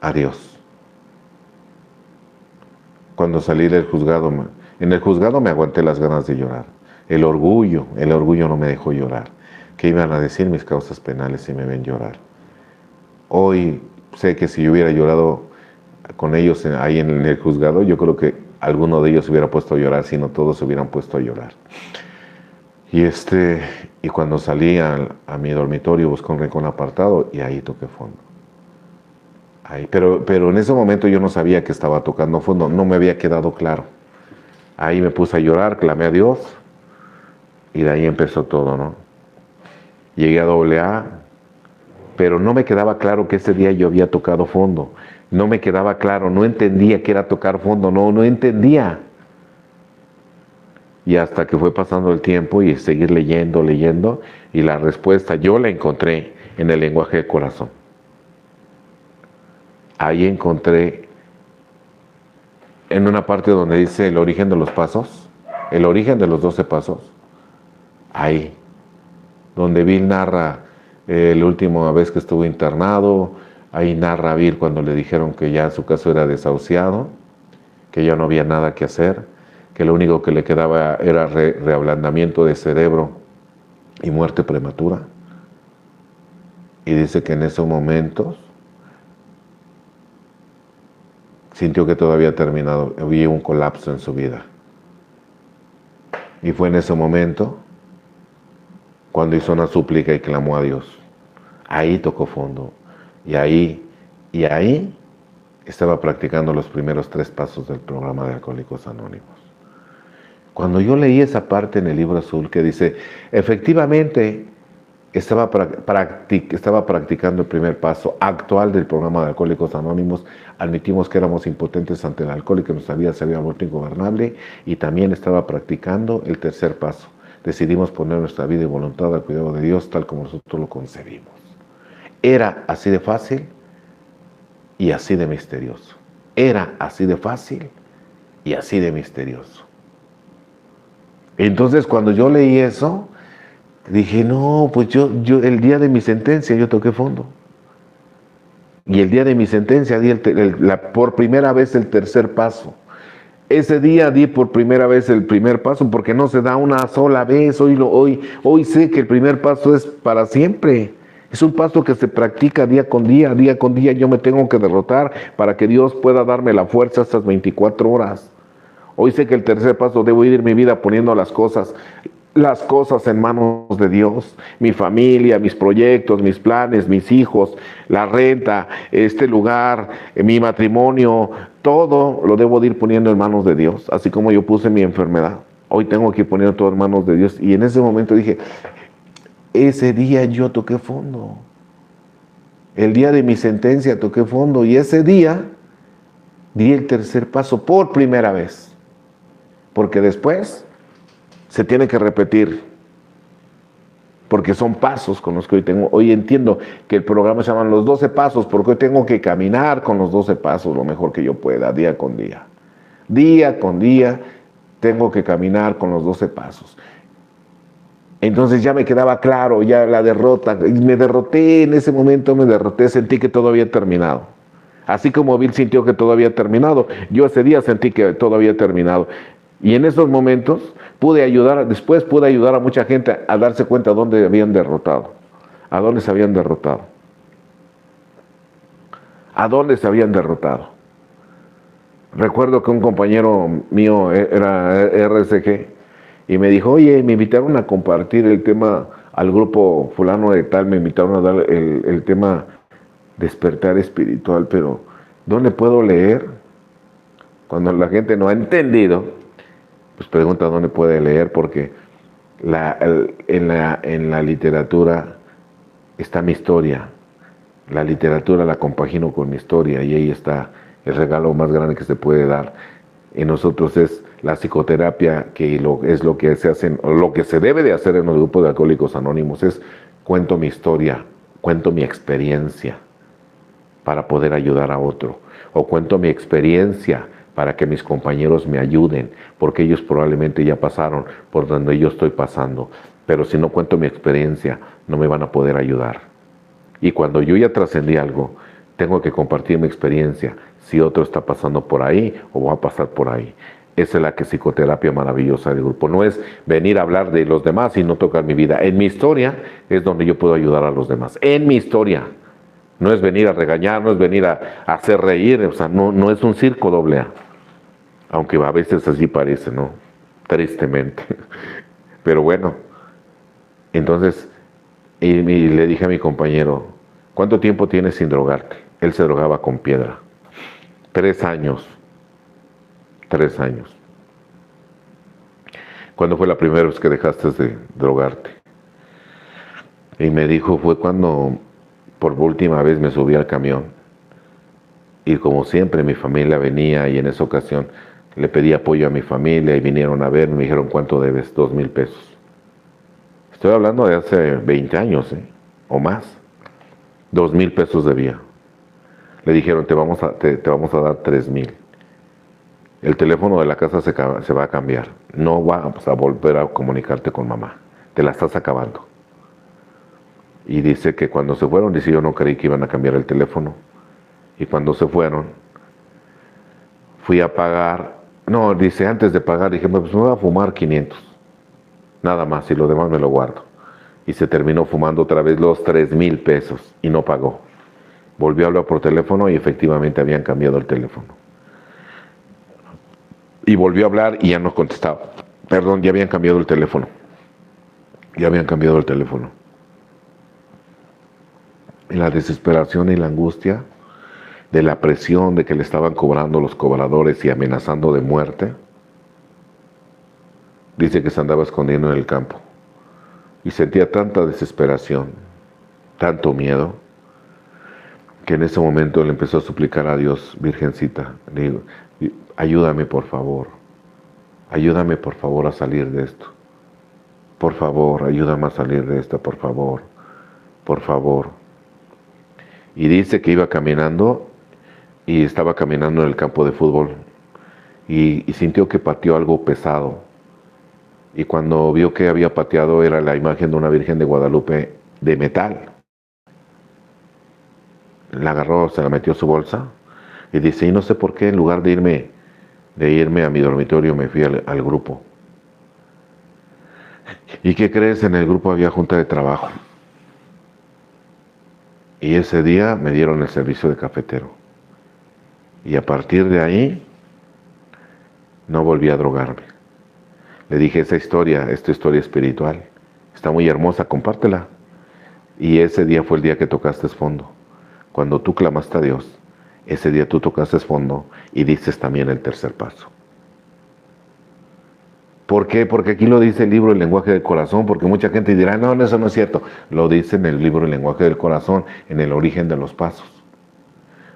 a Dios. Cuando salí del juzgado, en el juzgado me aguanté las ganas de llorar. El orgullo no me dejó llorar. ¿Qué iban a decir mis causas penales si me ven llorar? Hoy sé que si yo hubiera llorado con ellos ahí en el juzgado, yo creo que alguno de ellos se hubiera puesto a llorar, si no todos se hubieran puesto a llorar. Y cuando salí a mi dormitorio busqué un rincón apartado y ahí toqué fondo. Ahí, pero en ese momento yo no sabía que estaba tocando fondo, no me había quedado claro. Ahí me puse a llorar, clamé a Dios y de ahí empezó todo, ¿no? Llegué a AA, pero no me quedaba claro que ese día yo había tocado fondo. No me quedaba claro, no entendía qué era tocar fondo, no entendía. Y hasta que fue pasando el tiempo y seguir leyendo, y la respuesta yo la encontré en el lenguaje del corazón. Ahí encontré en una parte donde dice el origen de los pasos, el origen de los 12 pasos. Ahí, donde Bill narra la última vez que estuvo internado, ahí narra Bill cuando le dijeron que ya su caso era desahuciado, que ya no había nada que hacer, que lo único que le quedaba era reablandamiento de cerebro y muerte prematura. Y dice que en esos momentos sintió que todo había terminado, había un colapso en su vida. Y fue en ese momento cuando hizo una súplica y clamó a Dios. Ahí tocó fondo. Y ahí estaba practicando los primeros 3 pasos del programa de Alcohólicos Anónimos. Cuando yo leí esa parte en el libro azul que dice, efectivamente, estaba practicando el primer paso actual del programa de Alcohólicos Anónimos, admitimos que éramos impotentes ante el alcohol y que nuestra vida se había vuelto ingobernable, y también estaba practicando el tercer paso. Decidimos poner nuestra vida y voluntad al cuidado de Dios tal como nosotros lo concebimos. Era así de fácil y así de misterioso. Era así de fácil y así de misterioso. Entonces, cuando yo leí eso, Dije, no, pues yo el día de mi sentencia yo toqué fondo. Y el día de mi sentencia di por primera vez el tercer paso. Ese día di por primera vez el primer paso porque no se da una sola vez. Hoy sé que el primer paso es para siempre. Es un paso que se practica día con día. Día con día yo me tengo que derrotar para que Dios pueda darme la fuerza estas 24 horas. Hoy sé que el tercer paso debo ir mi vida poniendo las cosas en manos de Dios, mi familia, mis proyectos, mis planes, mis hijos, la renta, este lugar, mi matrimonio, todo lo debo de ir poniendo en manos de Dios, así como yo puse mi enfermedad. Hoy tengo que poner todo en manos de Dios. Y en ese momento dije, ese día yo toqué fondo. El día de mi sentencia toqué fondo y ese día di el tercer paso por primera vez. Porque después se tiene que repetir, porque son pasos con los que hoy tengo. Hoy entiendo que el programa se llama los 12 pasos, porque hoy tengo que caminar con los 12 pasos lo mejor que yo pueda, día con día. Día con día tengo que caminar con los 12 pasos. Entonces ya me quedaba claro, ya la derrota, y me derroté, en ese momento me derroté, sentí que todo había terminado. Así como Bill sintió que todo había terminado, yo ese día sentí que todo había terminado. Y en esos momentos después pude ayudar a mucha gente a darse cuenta a dónde habían derrotado, a dónde se habían derrotado, a dónde se habían derrotado. Recuerdo que un compañero mío era RSG y me dijo, oye, me invitaron a compartir el tema al grupo fulano de tal, me invitaron a dar el tema despertar espiritual, pero ¿dónde puedo leer? Cuando la gente no ha entendido, pues pregunta dónde puede leer, porque en la literatura está mi historia. La literatura la compagino con mi historia y ahí está el regalo más grande que se puede dar. En nosotros es la psicoterapia, que es lo que se hace, o lo que se debe de hacer en los grupos de Alcohólicos Anónimos, es cuento mi historia, cuento mi experiencia para poder ayudar a otro, o cuento mi experiencia para que mis compañeros me ayuden, porque ellos probablemente ya pasaron por donde yo estoy pasando, pero si no cuento mi experiencia, no me van a poder ayudar. Y cuando yo ya trascendí algo, tengo que compartir mi experiencia, si otro está pasando por ahí o va a pasar por ahí. Esa es la que psicoterapia maravillosa del grupo. No es venir a hablar de los demás y no tocar mi vida. En mi historia es donde yo puedo ayudar a los demás. En mi historia. No es venir a regañar, no es venir a hacer reír, o sea, no es un circo doble A. Aunque a veces así parece, ¿no? Tristemente. Pero bueno, entonces y le dije a mi compañero, ¿cuánto tiempo tienes sin drogarte? Él se drogaba con piedra. 3 años. 3 años. ¿Cuándo fue la primera vez que dejaste de drogarte? Y me dijo, fue cuando por última vez me subí al camión. Y como siempre mi familia venía y en esa ocasión le pedí apoyo a mi familia y vinieron a ver, me dijeron, ¿cuánto debes? 2,000 pesos. Estoy hablando de hace 20 años, o más. 2,000 pesos debía. Le dijeron, te vamos a dar 3,000. El teléfono de la casa se va a cambiar. No vas a volver a comunicarte con mamá. Te la estás acabando. Y dice que cuando se fueron, dice, yo no creí que iban a cambiar el teléfono. Y cuando se fueron, fui a pagar. No, dice, antes de pagar, dije, pues me voy a fumar 500. Nada más, y lo demás me lo guardo. Y se terminó fumando otra vez los 3,000 pesos y no pagó. Volvió a hablar por teléfono y efectivamente habían cambiado el teléfono. Y volvió a hablar y ya no contestaba. Perdón, ya habían cambiado el teléfono. Ya habían cambiado el teléfono. Y la desesperación y la angustia de la presión de que le estaban cobrando los cobradores y amenazando de muerte, dice que se andaba escondiendo en el campo. Y sentía tanta desesperación, tanto miedo, que en ese momento le empezó a suplicar a Dios, Virgencita, le digo, ayúdame por favor a salir de esto. Por favor, ayúdame a salir de esto, por favor, por favor. Y dice que iba caminando y estaba caminando en el campo de fútbol y sintió que pateó algo pesado. y cuando vio que había pateado era la imagen de una Virgen de Guadalupe de metal. La agarró, se la metió a su bolsa y dice, y no sé por qué, en lugar de irme a mi dormitorio, me fui al grupo. ¿Y qué crees? En el grupo había junta de trabajo. Y ese día me dieron el servicio de cafetero. Y a partir de ahí, no volví a drogarme. Le dije, esta historia espiritual, está muy hermosa, compártela. Y ese día fue el día que tocaste fondo. Cuando tú clamaste a Dios, ese día tú tocaste fondo y dices también el tercer paso. ¿Por qué? Porque aquí lo dice el libro El lenguaje del corazón, porque mucha gente dirá, no, eso no es cierto. Lo dice en el libro El lenguaje del corazón, en el origen de los pasos.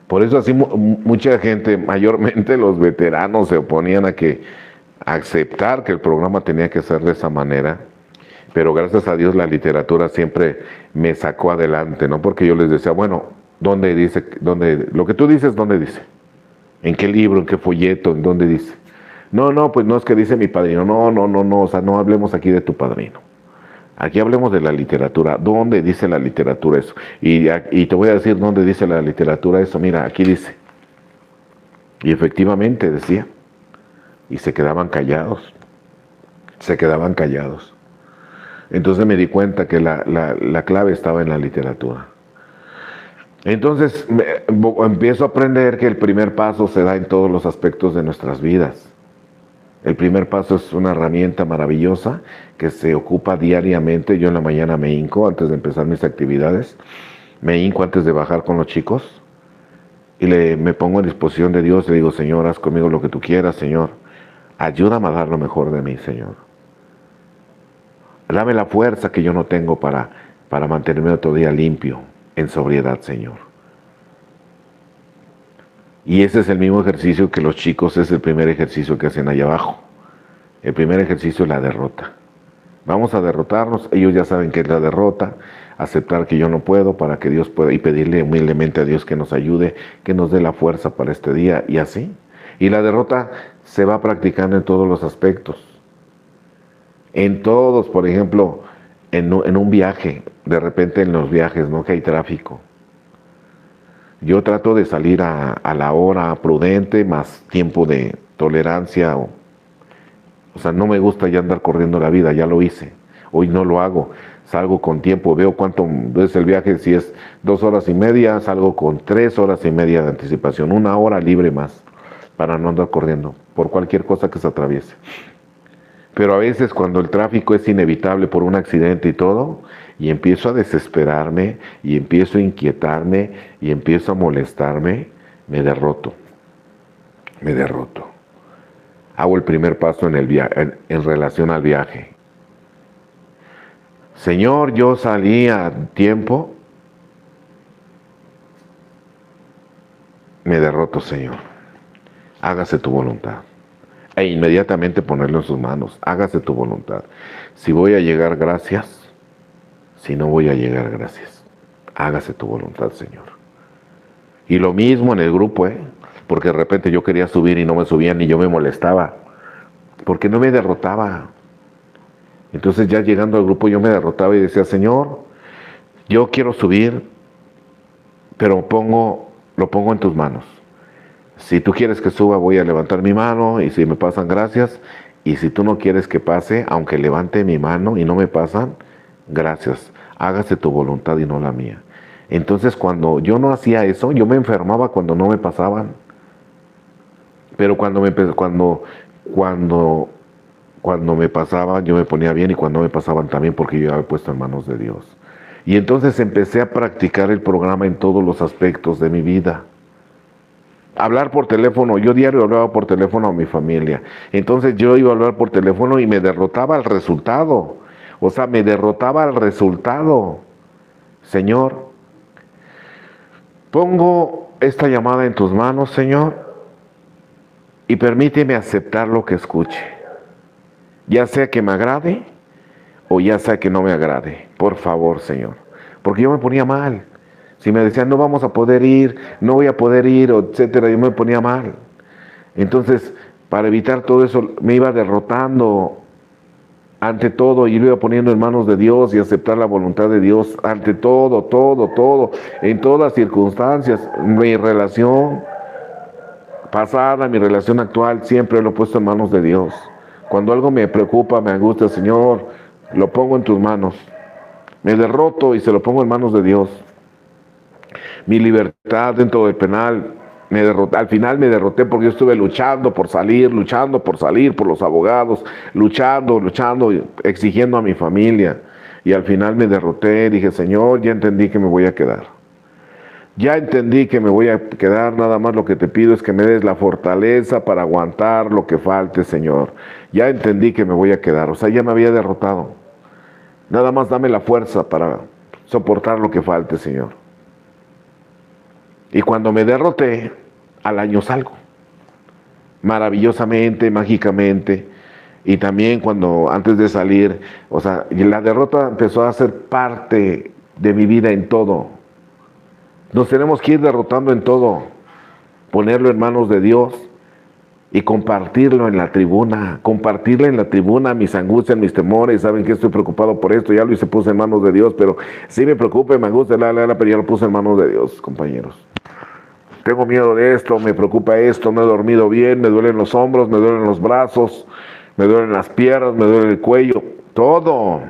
Por eso así mucha gente, mayormente los veteranos, se oponían a aceptar que el programa tenía que ser de esa manera. Pero gracias a Dios la literatura siempre me sacó adelante, ¿no? Porque yo les decía, bueno, ¿dónde dice, lo que tú dices, dónde dice? ¿En qué libro, en qué folleto, en dónde dice? No, pues no es que dice mi padrino, no, o sea, no hablemos aquí de tu padrino. Aquí hablemos de la literatura. ¿Dónde dice la literatura eso? Y te voy a decir dónde dice la literatura eso. Mira, aquí dice. Y efectivamente decía. Y se quedaban callados. Se quedaban callados. Entonces me di cuenta que la clave estaba en la literatura. Entonces empiezo a aprender que el primer paso se da en todos los aspectos de nuestras vidas. El primer paso es una herramienta maravillosa que se ocupa diariamente. Yo en la mañana me hinco antes de empezar mis actividades. Me hinco antes de bajar con los chicos. Y me pongo a disposición de Dios. Le digo, Señor, haz conmigo lo que tú quieras, Señor. Ayúdame a dar lo mejor de mí, Señor. Dame la fuerza que yo no tengo para mantenerme otro día limpio, en sobriedad, Señor. Y ese es el mismo ejercicio que los chicos, es el primer ejercicio que hacen allá abajo. El primer ejercicio es la derrota. Vamos a derrotarnos, ellos ya saben qué es la derrota, aceptar que yo no puedo para que Dios pueda, y pedirle humildemente a Dios que nos ayude, que nos dé la fuerza para este día, y así. Y la derrota se va practicando en todos los aspectos. En todos, por ejemplo, en un viaje, de repente en los viajes, ¿no? Que hay tráfico. Yo trato de salir a la hora prudente, más tiempo de tolerancia. O sea, no me gusta ya andar corriendo la vida, ya lo hice. Hoy no lo hago. Salgo con tiempo, veo cuánto es el viaje. Si es 2 horas y media, salgo con 3 horas y media de anticipación. 1 hora libre más, para no andar corriendo por cualquier cosa que se atraviese. Pero a veces cuando el tráfico es inevitable por un accidente y todo, y empiezo a desesperarme, y empiezo a inquietarme, y empiezo a molestarme, me derroto. Me derroto. Hago el primer paso en relación al viaje. Señor, yo salí a tiempo. Me derroto, Señor. Hágase tu voluntad. E inmediatamente ponerlo en sus manos. Hágase tu voluntad. Si voy a llegar, gracias. Si no voy a llegar, gracias. Hágase tu voluntad, Señor. Y lo mismo en el grupo, porque de repente yo quería subir y no me subían y yo me molestaba. Porque no me derrotaba. Entonces ya llegando al grupo yo me derrotaba y decía, Señor, yo quiero subir, pero lo pongo en tus manos. Si tú quieres que suba, voy a levantar mi mano, y si me pasan, gracias. Y si tú no quieres que pase, aunque levante mi mano y no me pasan, gracias. Hágase tu voluntad y no la mía. Entonces cuando yo no hacía eso, yo me enfermaba cuando no me pasaban. Pero cuando me pasaban, yo me ponía bien, y cuando me pasaban también, porque yo había puesto en manos de Dios. Y entonces empecé a practicar el programa en todos los aspectos de mi vida. Hablar por teléfono, yo diario hablaba por teléfono a mi familia. Entonces yo iba a hablar por teléfono y me derrotaba el resultado. O sea, me derrotaba el resultado. Señor, pongo esta llamada en tus manos, Señor, y permíteme aceptar lo que escuche. Ya sea que me agrade o ya sea que no me agrade. Por favor, Señor. Porque yo me ponía mal. Si me decían, no vamos a poder ir, no voy a poder ir, etcétera, yo me ponía mal. Entonces, para evitar todo eso, me iba derrotando ante todo, y lo iba poniendo en manos de Dios y aceptar la voluntad de Dios ante todo, todo, en todas circunstancias. Mi relación pasada, mi relación actual, siempre lo he puesto en manos de Dios. Cuando algo me preocupa, me angustia, Señor, lo pongo en tus manos. Me derroto y se lo pongo en manos de Dios. Mi libertad dentro del penal, al final me derroté porque yo estuve luchando por salir por los abogados, luchando, exigiendo a mi familia. Y al final me derroté, dije, Señor, ya entendí que me voy a quedar. Ya entendí que me voy a quedar, nada más lo que te pido es que me des la fortaleza para aguantar lo que falte, Señor. Ya entendí que me voy a quedar, o sea, ya me había derrotado. Nada más dame la fuerza para soportar lo que falte, Señor. Y cuando me derroté, al año salgo. Maravillosamente, mágicamente. Y también cuando, antes de salir, o sea, la derrota empezó a ser parte de mi vida en todo. Nos tenemos que ir derrotando en todo. Ponerlo en manos de Dios y compartirlo en la tribuna, mis angustias, mis temores. Saben que estoy preocupado por esto, ya lo hice, puse en manos de Dios, pero sí me preocupa, me angustia, pero ya lo puse en manos de Dios, compañeros. Tengo miedo de esto, me preocupa esto, no he dormido bien, me duelen los hombros, me duelen los brazos, me duelen las piernas, me duele el cuello, todo.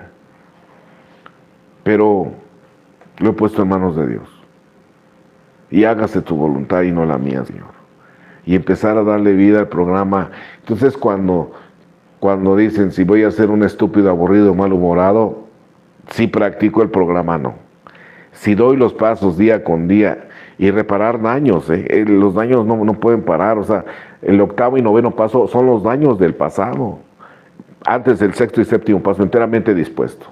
Pero lo he puesto en manos de Dios. Y hágase tu voluntad y no la mía, Señor. Y empezar a darle vida al programa. Entonces cuando dicen si voy a ser un estúpido, aburrido, malhumorado, si practico el programa, no. Si doy los pasos día con día y reparar daños, los daños no pueden parar, o sea, el octavo y noveno paso son los daños del pasado. Antes del sexto y séptimo paso, enteramente dispuesto.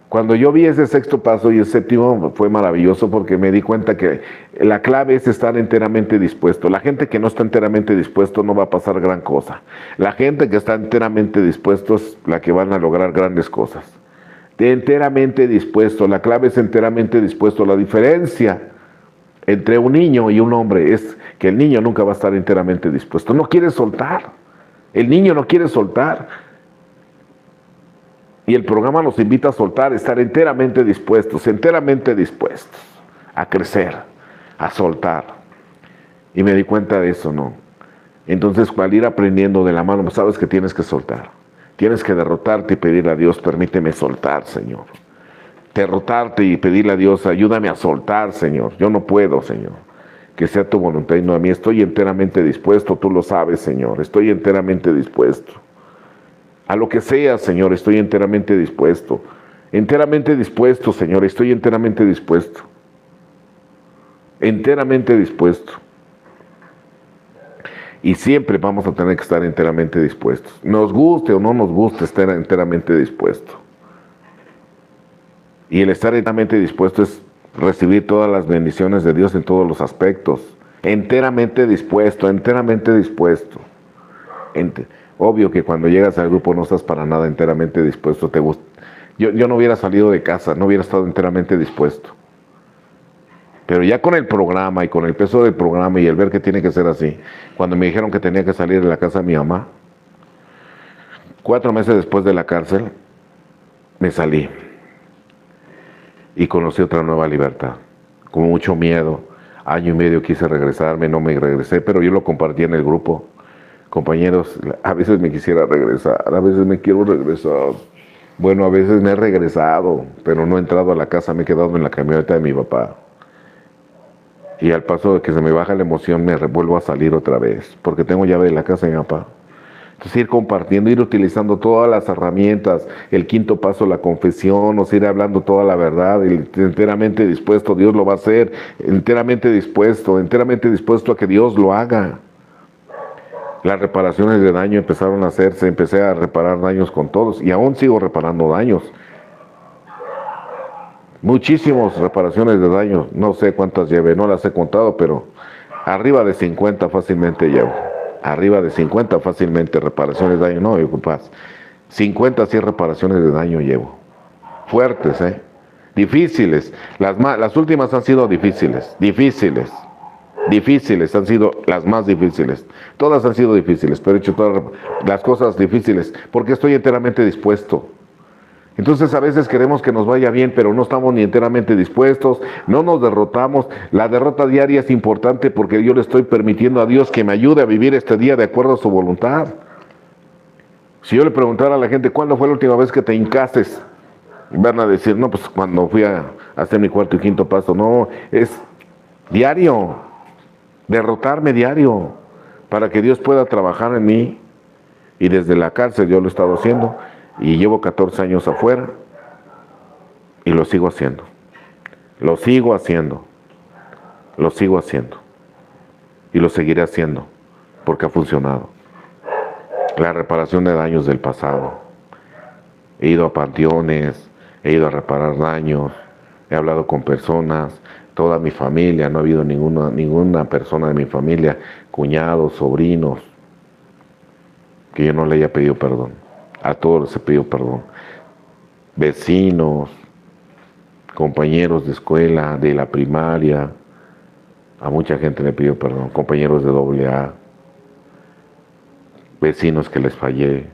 Cuando yo vi ese sexto paso y el séptimo, fue maravilloso porque me di cuenta que la clave es estar enteramente dispuesto. La gente que no está enteramente dispuesto no va a pasar gran cosa. La gente que está enteramente dispuesto es la que van a lograr grandes cosas. De enteramente dispuesto, la clave es enteramente dispuesto. La diferencia entre un niño y un hombre es que el niño nunca va a estar enteramente dispuesto. No quiere soltar. El niño no quiere soltar. Y el programa nos invita a soltar, estar enteramente dispuestos a crecer, a soltar. Y me di cuenta de eso, ¿no? Entonces, al ir aprendiendo de la mano, sabes que tienes que soltar. Tienes que derrotarte y pedirle a Dios, permíteme soltar, Señor. Derrotarte y pedirle a Dios, ayúdame a soltar, Señor. Yo no puedo, Señor. Que sea tu voluntad y no a mí. Estoy enteramente dispuesto, tú lo sabes, Señor. Estoy enteramente dispuesto. A lo que sea, Señor, estoy enteramente dispuesto. Enteramente dispuesto, Señor, estoy enteramente dispuesto. Enteramente dispuesto. Y siempre vamos a tener que estar enteramente dispuestos. Nos guste o no nos guste estar enteramente dispuesto. Y el estar enteramente dispuesto es recibir todas las bendiciones de Dios en todos los aspectos. Enteramente dispuesto, enteramente dispuesto. Obvio que cuando llegas al grupo no estás para nada enteramente dispuesto. Yo no hubiera salido de casa, no hubiera estado enteramente dispuesto. Pero ya con el programa y con el peso del programa y el ver que tiene que ser así, cuando me dijeron que tenía que salir de la casa de mi mamá, 4 meses después de la cárcel, me salí. Y conocí otra nueva libertad, con mucho miedo. 1 año y medio quise regresarme, no me regresé, pero yo lo compartí en el grupo. Compañeros, a veces me quisiera regresar, a veces me quiero regresar. Bueno, a veces me he regresado, pero no he entrado a la casa, me he quedado en la camioneta de mi papá. Y al paso de que se me baja la emoción, me vuelvo a salir otra vez, porque tengo llave de la casa de mi papá. Entonces ir compartiendo, ir utilizando todas las herramientas, el 5.º paso, la confesión, o sea, ir hablando toda la verdad, enteramente dispuesto, Dios lo va a hacer, enteramente dispuesto a que Dios lo haga. Las reparaciones de daño empezaron a hacerse, empecé a reparar daños con todos y aún sigo reparando daños. Muchísimas reparaciones de daños, no sé cuántas llevé, no las he contado, pero arriba de 50 fácilmente llevo. Arriba de 50 fácilmente reparaciones de daño, no, yo capaz. 50, 100 reparaciones de daño llevo. Fuertes, difíciles. Las últimas han sido difíciles. difíciles, han sido las más difíciles. Todas han sido difíciles, pero he hecho todas las cosas difíciles porque estoy enteramente dispuesto. Entonces a veces queremos que nos vaya bien, pero no estamos ni enteramente dispuestos, no nos derrotamos. La derrota diaria es importante porque yo le estoy permitiendo a Dios que me ayude a vivir este día de acuerdo a su voluntad. Si yo le preguntara a la gente, ¿cuándo fue la última vez que te hincaste? Van a decir, no, pues cuando fui a hacer mi cuarto y quinto paso. No, es diario, derrotarme diario, para que Dios pueda trabajar en mí. Y desde la cárcel yo lo he estado haciendo, y llevo 14 años afuera, y lo sigo haciendo. Lo sigo haciendo. Lo sigo haciendo. Y lo seguiré haciendo, porque ha funcionado. La reparación de daños del pasado. He ido a panteones, he ido a reparar daños, he hablado con personas, toda mi familia, no ha habido ninguna persona de mi familia, cuñados, sobrinos, que yo no le haya pedido perdón. A todos les he pedido perdón. Vecinos, compañeros de escuela, de la primaria, a mucha gente le he pedido perdón. Compañeros de AA, vecinos que les fallé.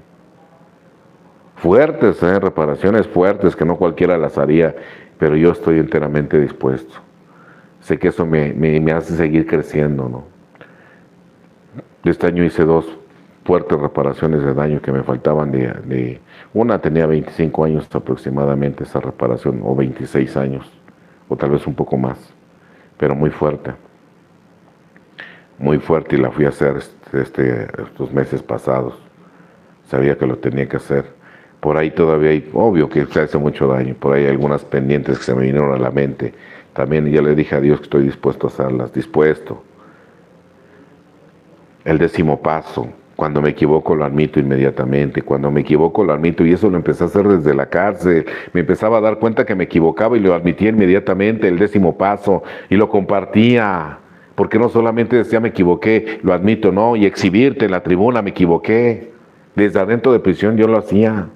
Fuertes, reparaciones fuertes que no cualquiera las haría, pero yo estoy enteramente dispuesto. Sé que eso me hace seguir creciendo, ¿no? Este año hice 2 fuertes reparaciones de daño que me faltaban una tenía 25 años aproximadamente esa reparación, o 26 años, o tal vez un poco más, pero muy fuerte, y la fui a hacer estos meses pasados. Sabía que lo tenía que hacer. Por ahí todavía hay, obvio que se hace mucho daño, por ahí hay algunas pendientes que se me vinieron a la mente. También ya le dije a Dios que estoy dispuesto a hacerlas, dispuesto. El 10º paso, cuando me equivoco lo admito inmediatamente, cuando me equivoco lo admito, y eso lo empecé a hacer desde la cárcel. Me empezaba a dar cuenta que me equivocaba y lo admitía inmediatamente, el 10º paso, y lo compartía, porque no solamente decía me equivoqué, lo admito, no, y exhibirte en la tribuna, me equivoqué. Desde adentro de prisión yo lo hacía,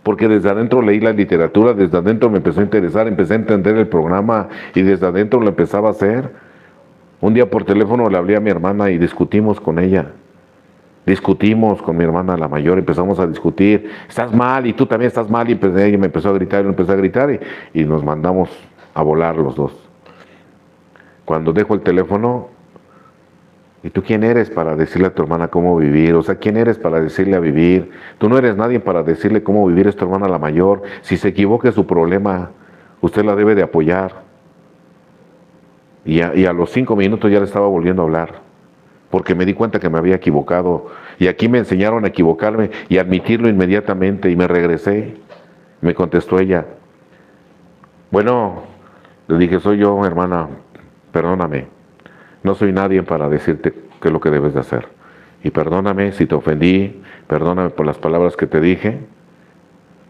porque desde adentro leí la literatura, desde adentro me empezó a interesar, empecé a entender el programa y desde adentro lo empezaba a hacer. Un día por teléfono le hablé a mi hermana y discutimos con ella. Discutimos con mi hermana la mayor, empezamos a discutir, estás mal y tú también estás mal, y ella me empezó a gritar, y nos mandamos a volar los dos. Cuando dejo el teléfono, ¿y tú quién eres para decirle a tu hermana cómo vivir? O sea, ¿quién eres para decirle a vivir? Tú no eres nadie para decirle cómo vivir, es tu hermana la mayor. Si se equivoca es su problema, usted la debe de apoyar. Y a los 5 minutos ya le estaba volviendo a hablar, porque me di cuenta que me había equivocado. Y aquí me enseñaron a equivocarme y a admitirlo inmediatamente, y me regresé. Me contestó ella, bueno, le dije, soy yo, hermana, perdóname. No soy nadie para decirte qué es lo que debes de hacer. Y perdóname si te ofendí, perdóname por las palabras que te dije.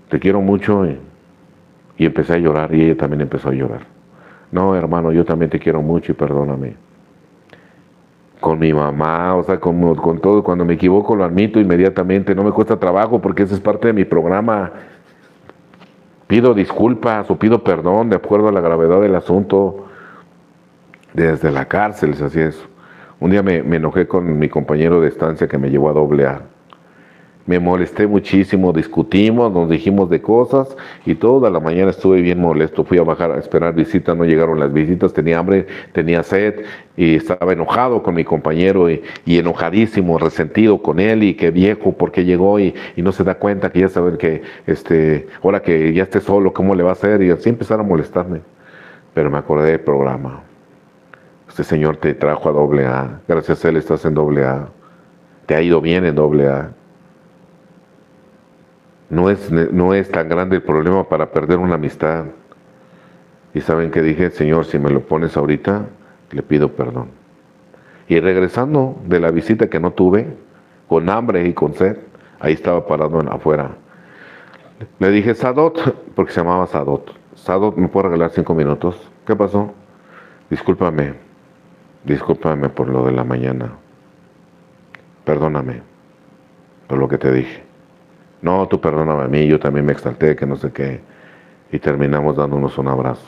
Te quiero mucho. Y empecé a llorar, y ella también empezó a llorar. No, hermano, yo también te quiero mucho y perdóname. Con mi mamá, o sea, con todo, cuando me equivoco lo admito inmediatamente, no me cuesta trabajo porque esa es parte de mi programa. Pido disculpas o pido perdón de acuerdo a la gravedad del asunto. Desde la cárcel se hacía eso. Un día me enojé con mi compañero de estancia que me llevó a AA. Me molesté muchísimo, discutimos, nos dijimos de cosas y toda la mañana estuve bien molesto. Fui a bajar a esperar visitas, no llegaron las visitas, tenía hambre, tenía sed y estaba enojado con mi compañero y enojadísimo, resentido con él, y que viejo, ¿por qué llegó? Y no se da cuenta que ya saben que ahora que ya esté solo, ¿cómo le va a hacer? Y así empezaron a molestarme. Pero me acordé del programa. Este señor te trajo a AA, gracias a él estás en AA, te ha ido bien en AA. No es tan grande el problema para perder una amistad. Y saben que dije, Señor, si me lo pones ahorita, le pido perdón. Y regresando de la visita que no tuve, con hambre y con sed, ahí estaba parado afuera. Le dije, Sadot, porque se llamaba Sadot. Sadot, ¿me puede regalar 5 minutos? ¿Qué pasó? Discúlpame por lo de la mañana. Perdóname por lo que te dije. No, tú perdóname a mí, yo también me exalté, que no sé qué. Y terminamos dándonos un abrazo.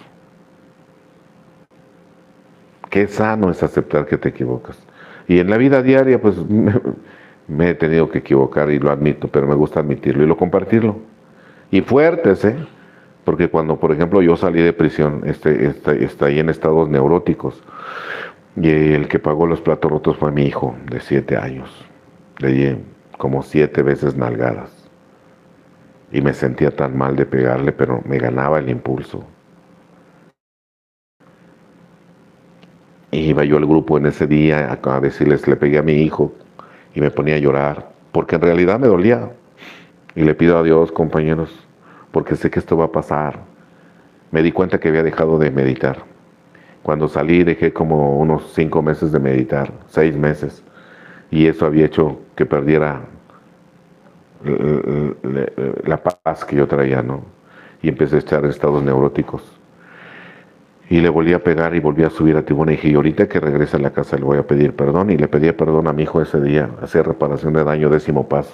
Qué sano es aceptar que te equivocas. Y en la vida diaria, pues me he tenido que equivocar y lo admito, pero me gusta admitirlo y lo compartirlo. Y fuertes, ¿eh? Porque cuando, por ejemplo, yo salí de prisión, está ahí en estados neuróticos, y el que pagó los platos rotos fue mi hijo de 7 años. Le di como 7 veces nalgadas. Y me sentía tan mal de pegarle, pero me ganaba el impulso. Y iba yo al grupo en ese día a decirles, le pegué a mi hijo, y me ponía a llorar, porque en realidad me dolía. Y le pido a Dios, compañeros, porque sé que esto va a pasar. Me di cuenta que había dejado de meditar. Cuando salí dejé como unos 5 meses de meditar, 6 meses. Y eso había hecho que perdiera la paz que yo traía, ¿no? Y empecé a estar en estados neuróticos. Y le volví a pegar y volví a subir a tribuna y dije, y ahorita que regrese a la casa le voy a pedir perdón. Y le pedí perdón a mi hijo ese día, hacer reparación de daño, 10º paso.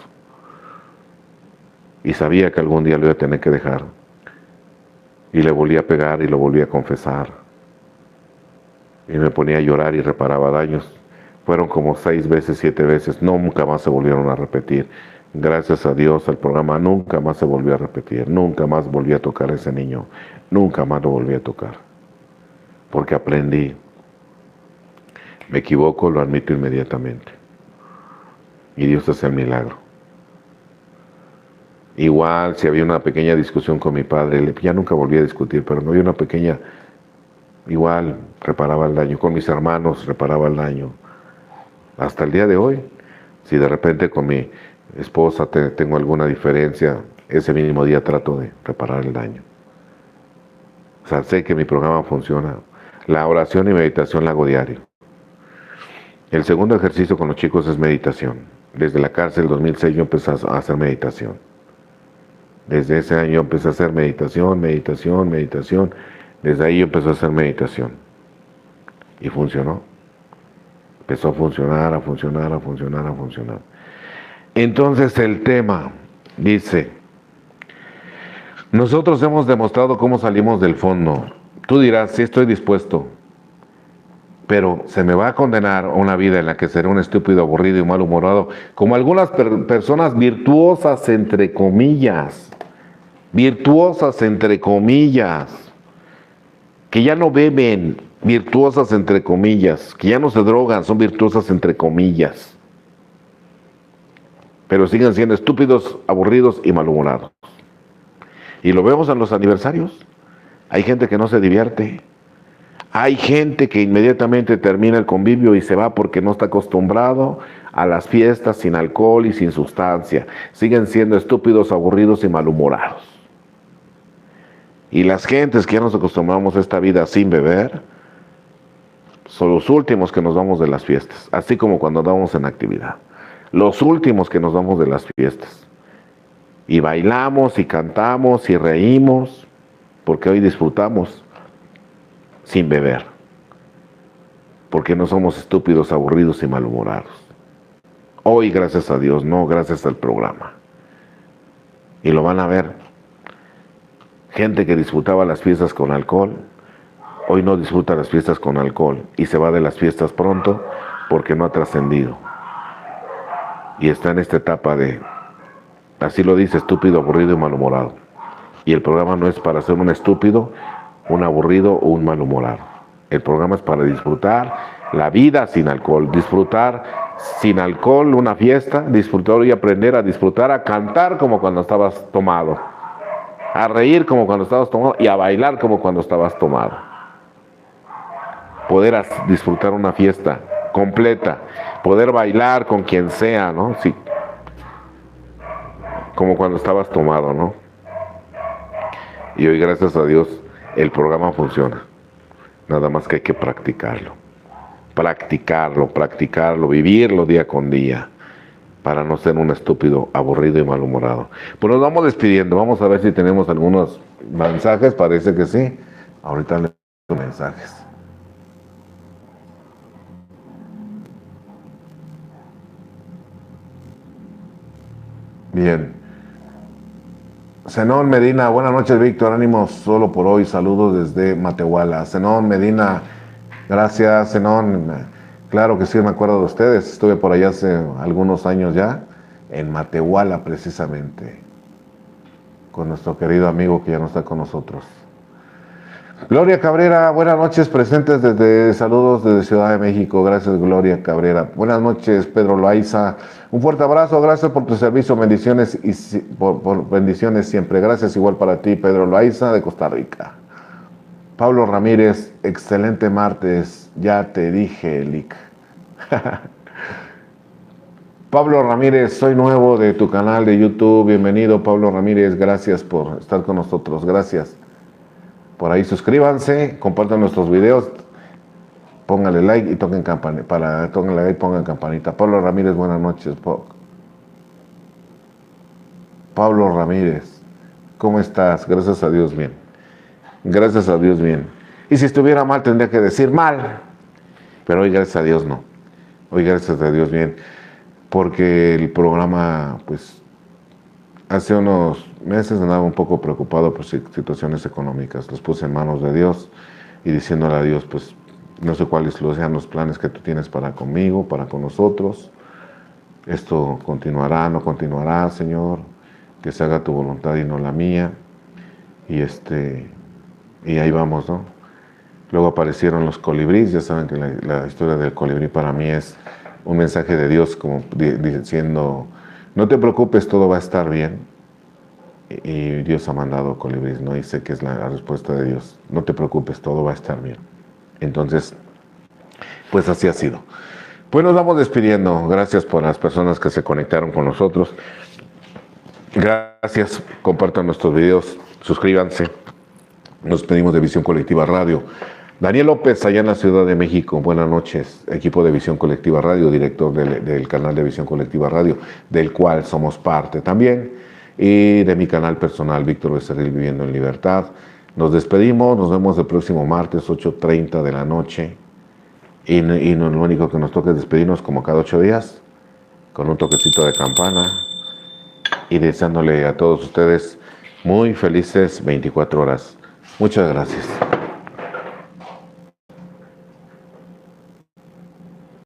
Y sabía que algún día lo iba a tener que dejar. Y le volví a pegar y lo volví a confesar. Y me ponía a llorar y reparaba daños. Fueron como 6 veces, 7 veces, nunca más se volvieron a repetir. Gracias a Dios el programa nunca más se volvió a repetir, nunca más volví a tocar a ese niño, nunca más lo volví a tocar. Porque aprendí, me equivoco, lo admito inmediatamente. Y Dios hace el milagro. Igual, si había una pequeña discusión con mi padre, ya nunca volví a discutir, pero no había una pequeña, igual reparaba el daño. Con mis hermanos reparaba el daño. Hasta el día de hoy, si de repente con mi esposa tengo alguna diferencia, ese mismo día trato de reparar el daño. O sea, sé que mi programa funciona. La oración y meditación la hago diario. El segundo ejercicio con los chicos es meditación. Desde la cárcel 2006 yo empecé a hacer meditación. Desde ese año empecé a hacer meditación. Desde ahí yo empecé a hacer meditación. Y funcionó. Empezó a funcionar. Entonces el tema dice, nosotros hemos demostrado cómo salimos del fondo. Tú dirás, sí estoy dispuesto, pero se me va a condenar a una vida en la que seré un estúpido, aburrido y malhumorado, como algunas personas virtuosas entre comillas, que ya no beben, virtuosas entre comillas, que ya no se drogan, son virtuosas entre comillas, pero siguen siendo estúpidos, aburridos y malhumorados. Y lo vemos en los aniversarios. Hay gente que no se divierte. Hay gente que inmediatamente termina el convivio y se va porque no está acostumbrado a las fiestas sin alcohol y sin sustancia. Siguen siendo estúpidos, aburridos y malhumorados. Y las gentes que ya nos acostumbramos a esta vida sin beber, son los últimos que nos vamos de las fiestas, así como cuando andamos en actividad. Los últimos que nos vamos de las fiestas. Y bailamos y cantamos y reímos, porque hoy disfrutamos sin beber. Porque no somos estúpidos, aburridos y malhumorados. Hoy, gracias a Dios, no gracias al programa. Y lo van a ver. Gente que disfrutaba las fiestas con alcohol, hoy no disfruta las fiestas con alcohol y se va de las fiestas pronto porque no ha trascendido. Y está en esta etapa de, así lo dice, estúpido, aburrido y malhumorado. Y el programa no es para ser un estúpido, un aburrido o un malhumorado. El programa es para disfrutar la vida sin alcohol, disfrutar sin alcohol una fiesta, disfrutar y aprender a disfrutar, a cantar como cuando estabas tomado, a reír como cuando estabas tomado y a bailar como cuando estabas tomado. Poder disfrutar una fiesta completa, poder bailar con quien sea, ¿no? Sí. Como cuando estabas tomado, ¿no? Y hoy, gracias a Dios, el programa funciona. Nada más que hay que practicarlo. Practicarlo, vivirlo día con día, para no ser un estúpido, aburrido y malhumorado. Pues nos vamos despidiendo. Vamos a ver si tenemos algunos mensajes. Parece que sí. Ahorita leo mensajes. Bien. Zenón Medina, buenas noches, Víctor, ánimos solo por hoy, saludos desde Matehuala. Zenón Medina, Gracias, Zenón. Claro que sí, me acuerdo de ustedes. Estuve por allá hace algunos años ya, en Matehuala precisamente, con nuestro querido amigo que ya no está con nosotros. Gloria Cabrera, buenas noches, presentes desde saludos desde Ciudad de México. Gracias, Gloria Cabrera. Buenas noches, Pedro Loaiza. Un fuerte abrazo, gracias por tu servicio, bendiciones y por bendiciones siempre. Gracias igual para ti, Pedro Loaiza de Costa Rica. Pablo Ramírez, excelente martes, ya te dije, Lick. Pablo Ramírez, soy nuevo de tu canal de YouTube. Bienvenido, Pablo Ramírez, gracias por estar con nosotros, gracias. Por ahí suscríbanse, compartan nuestros videos, pónganle like y toquen campanita. Tóquenle like y pongan campanita. Pablo Ramírez, buenas noches. Pablo Ramírez, ¿cómo estás? Gracias a Dios, bien. Gracias a Dios, bien. Y si estuviera mal, tendría que decir mal. Pero hoy, gracias a Dios, no. Hoy, gracias a Dios, bien. Porque el programa, pues, hace unos meses andaba un poco preocupado por situaciones económicas. Los puse en manos de Dios y diciéndole a Dios, pues, no sé cuáles sean los planes que tú tienes para conmigo, para con nosotros. Esto continuará, no continuará, Señor. Que se haga tu voluntad y no la mía. Y ahí vamos, ¿no? Luego aparecieron los colibríes. Ya saben que la historia del colibrí para mí es un mensaje de Dios como diciendo, no te preocupes, todo va a estar bien. Y Dios ha mandado colibríes, ¿no? Y sé que es la respuesta de Dios. No te preocupes, todo va a estar bien. Entonces, pues así ha sido. Pues nos vamos despidiendo. Gracias por las personas que se conectaron con nosotros. Gracias. Compartan nuestros videos. Suscríbanse. Nos pedimos de Visión Colectiva Radio. Daniel López, allá en la Ciudad de México, buenas noches. Equipo de Visión Colectiva Radio, director del canal de Visión Colectiva Radio, del cual somos parte también, y de mi canal personal, Víctor Becerril Viviendo en Libertad. Nos despedimos, nos vemos el próximo martes, 8:30 de la noche. Y no, lo único que nos toca es despedirnos como cada 8 días, con un toquecito de campana, y deseándole a todos ustedes muy felices 24 horas. Muchas gracias.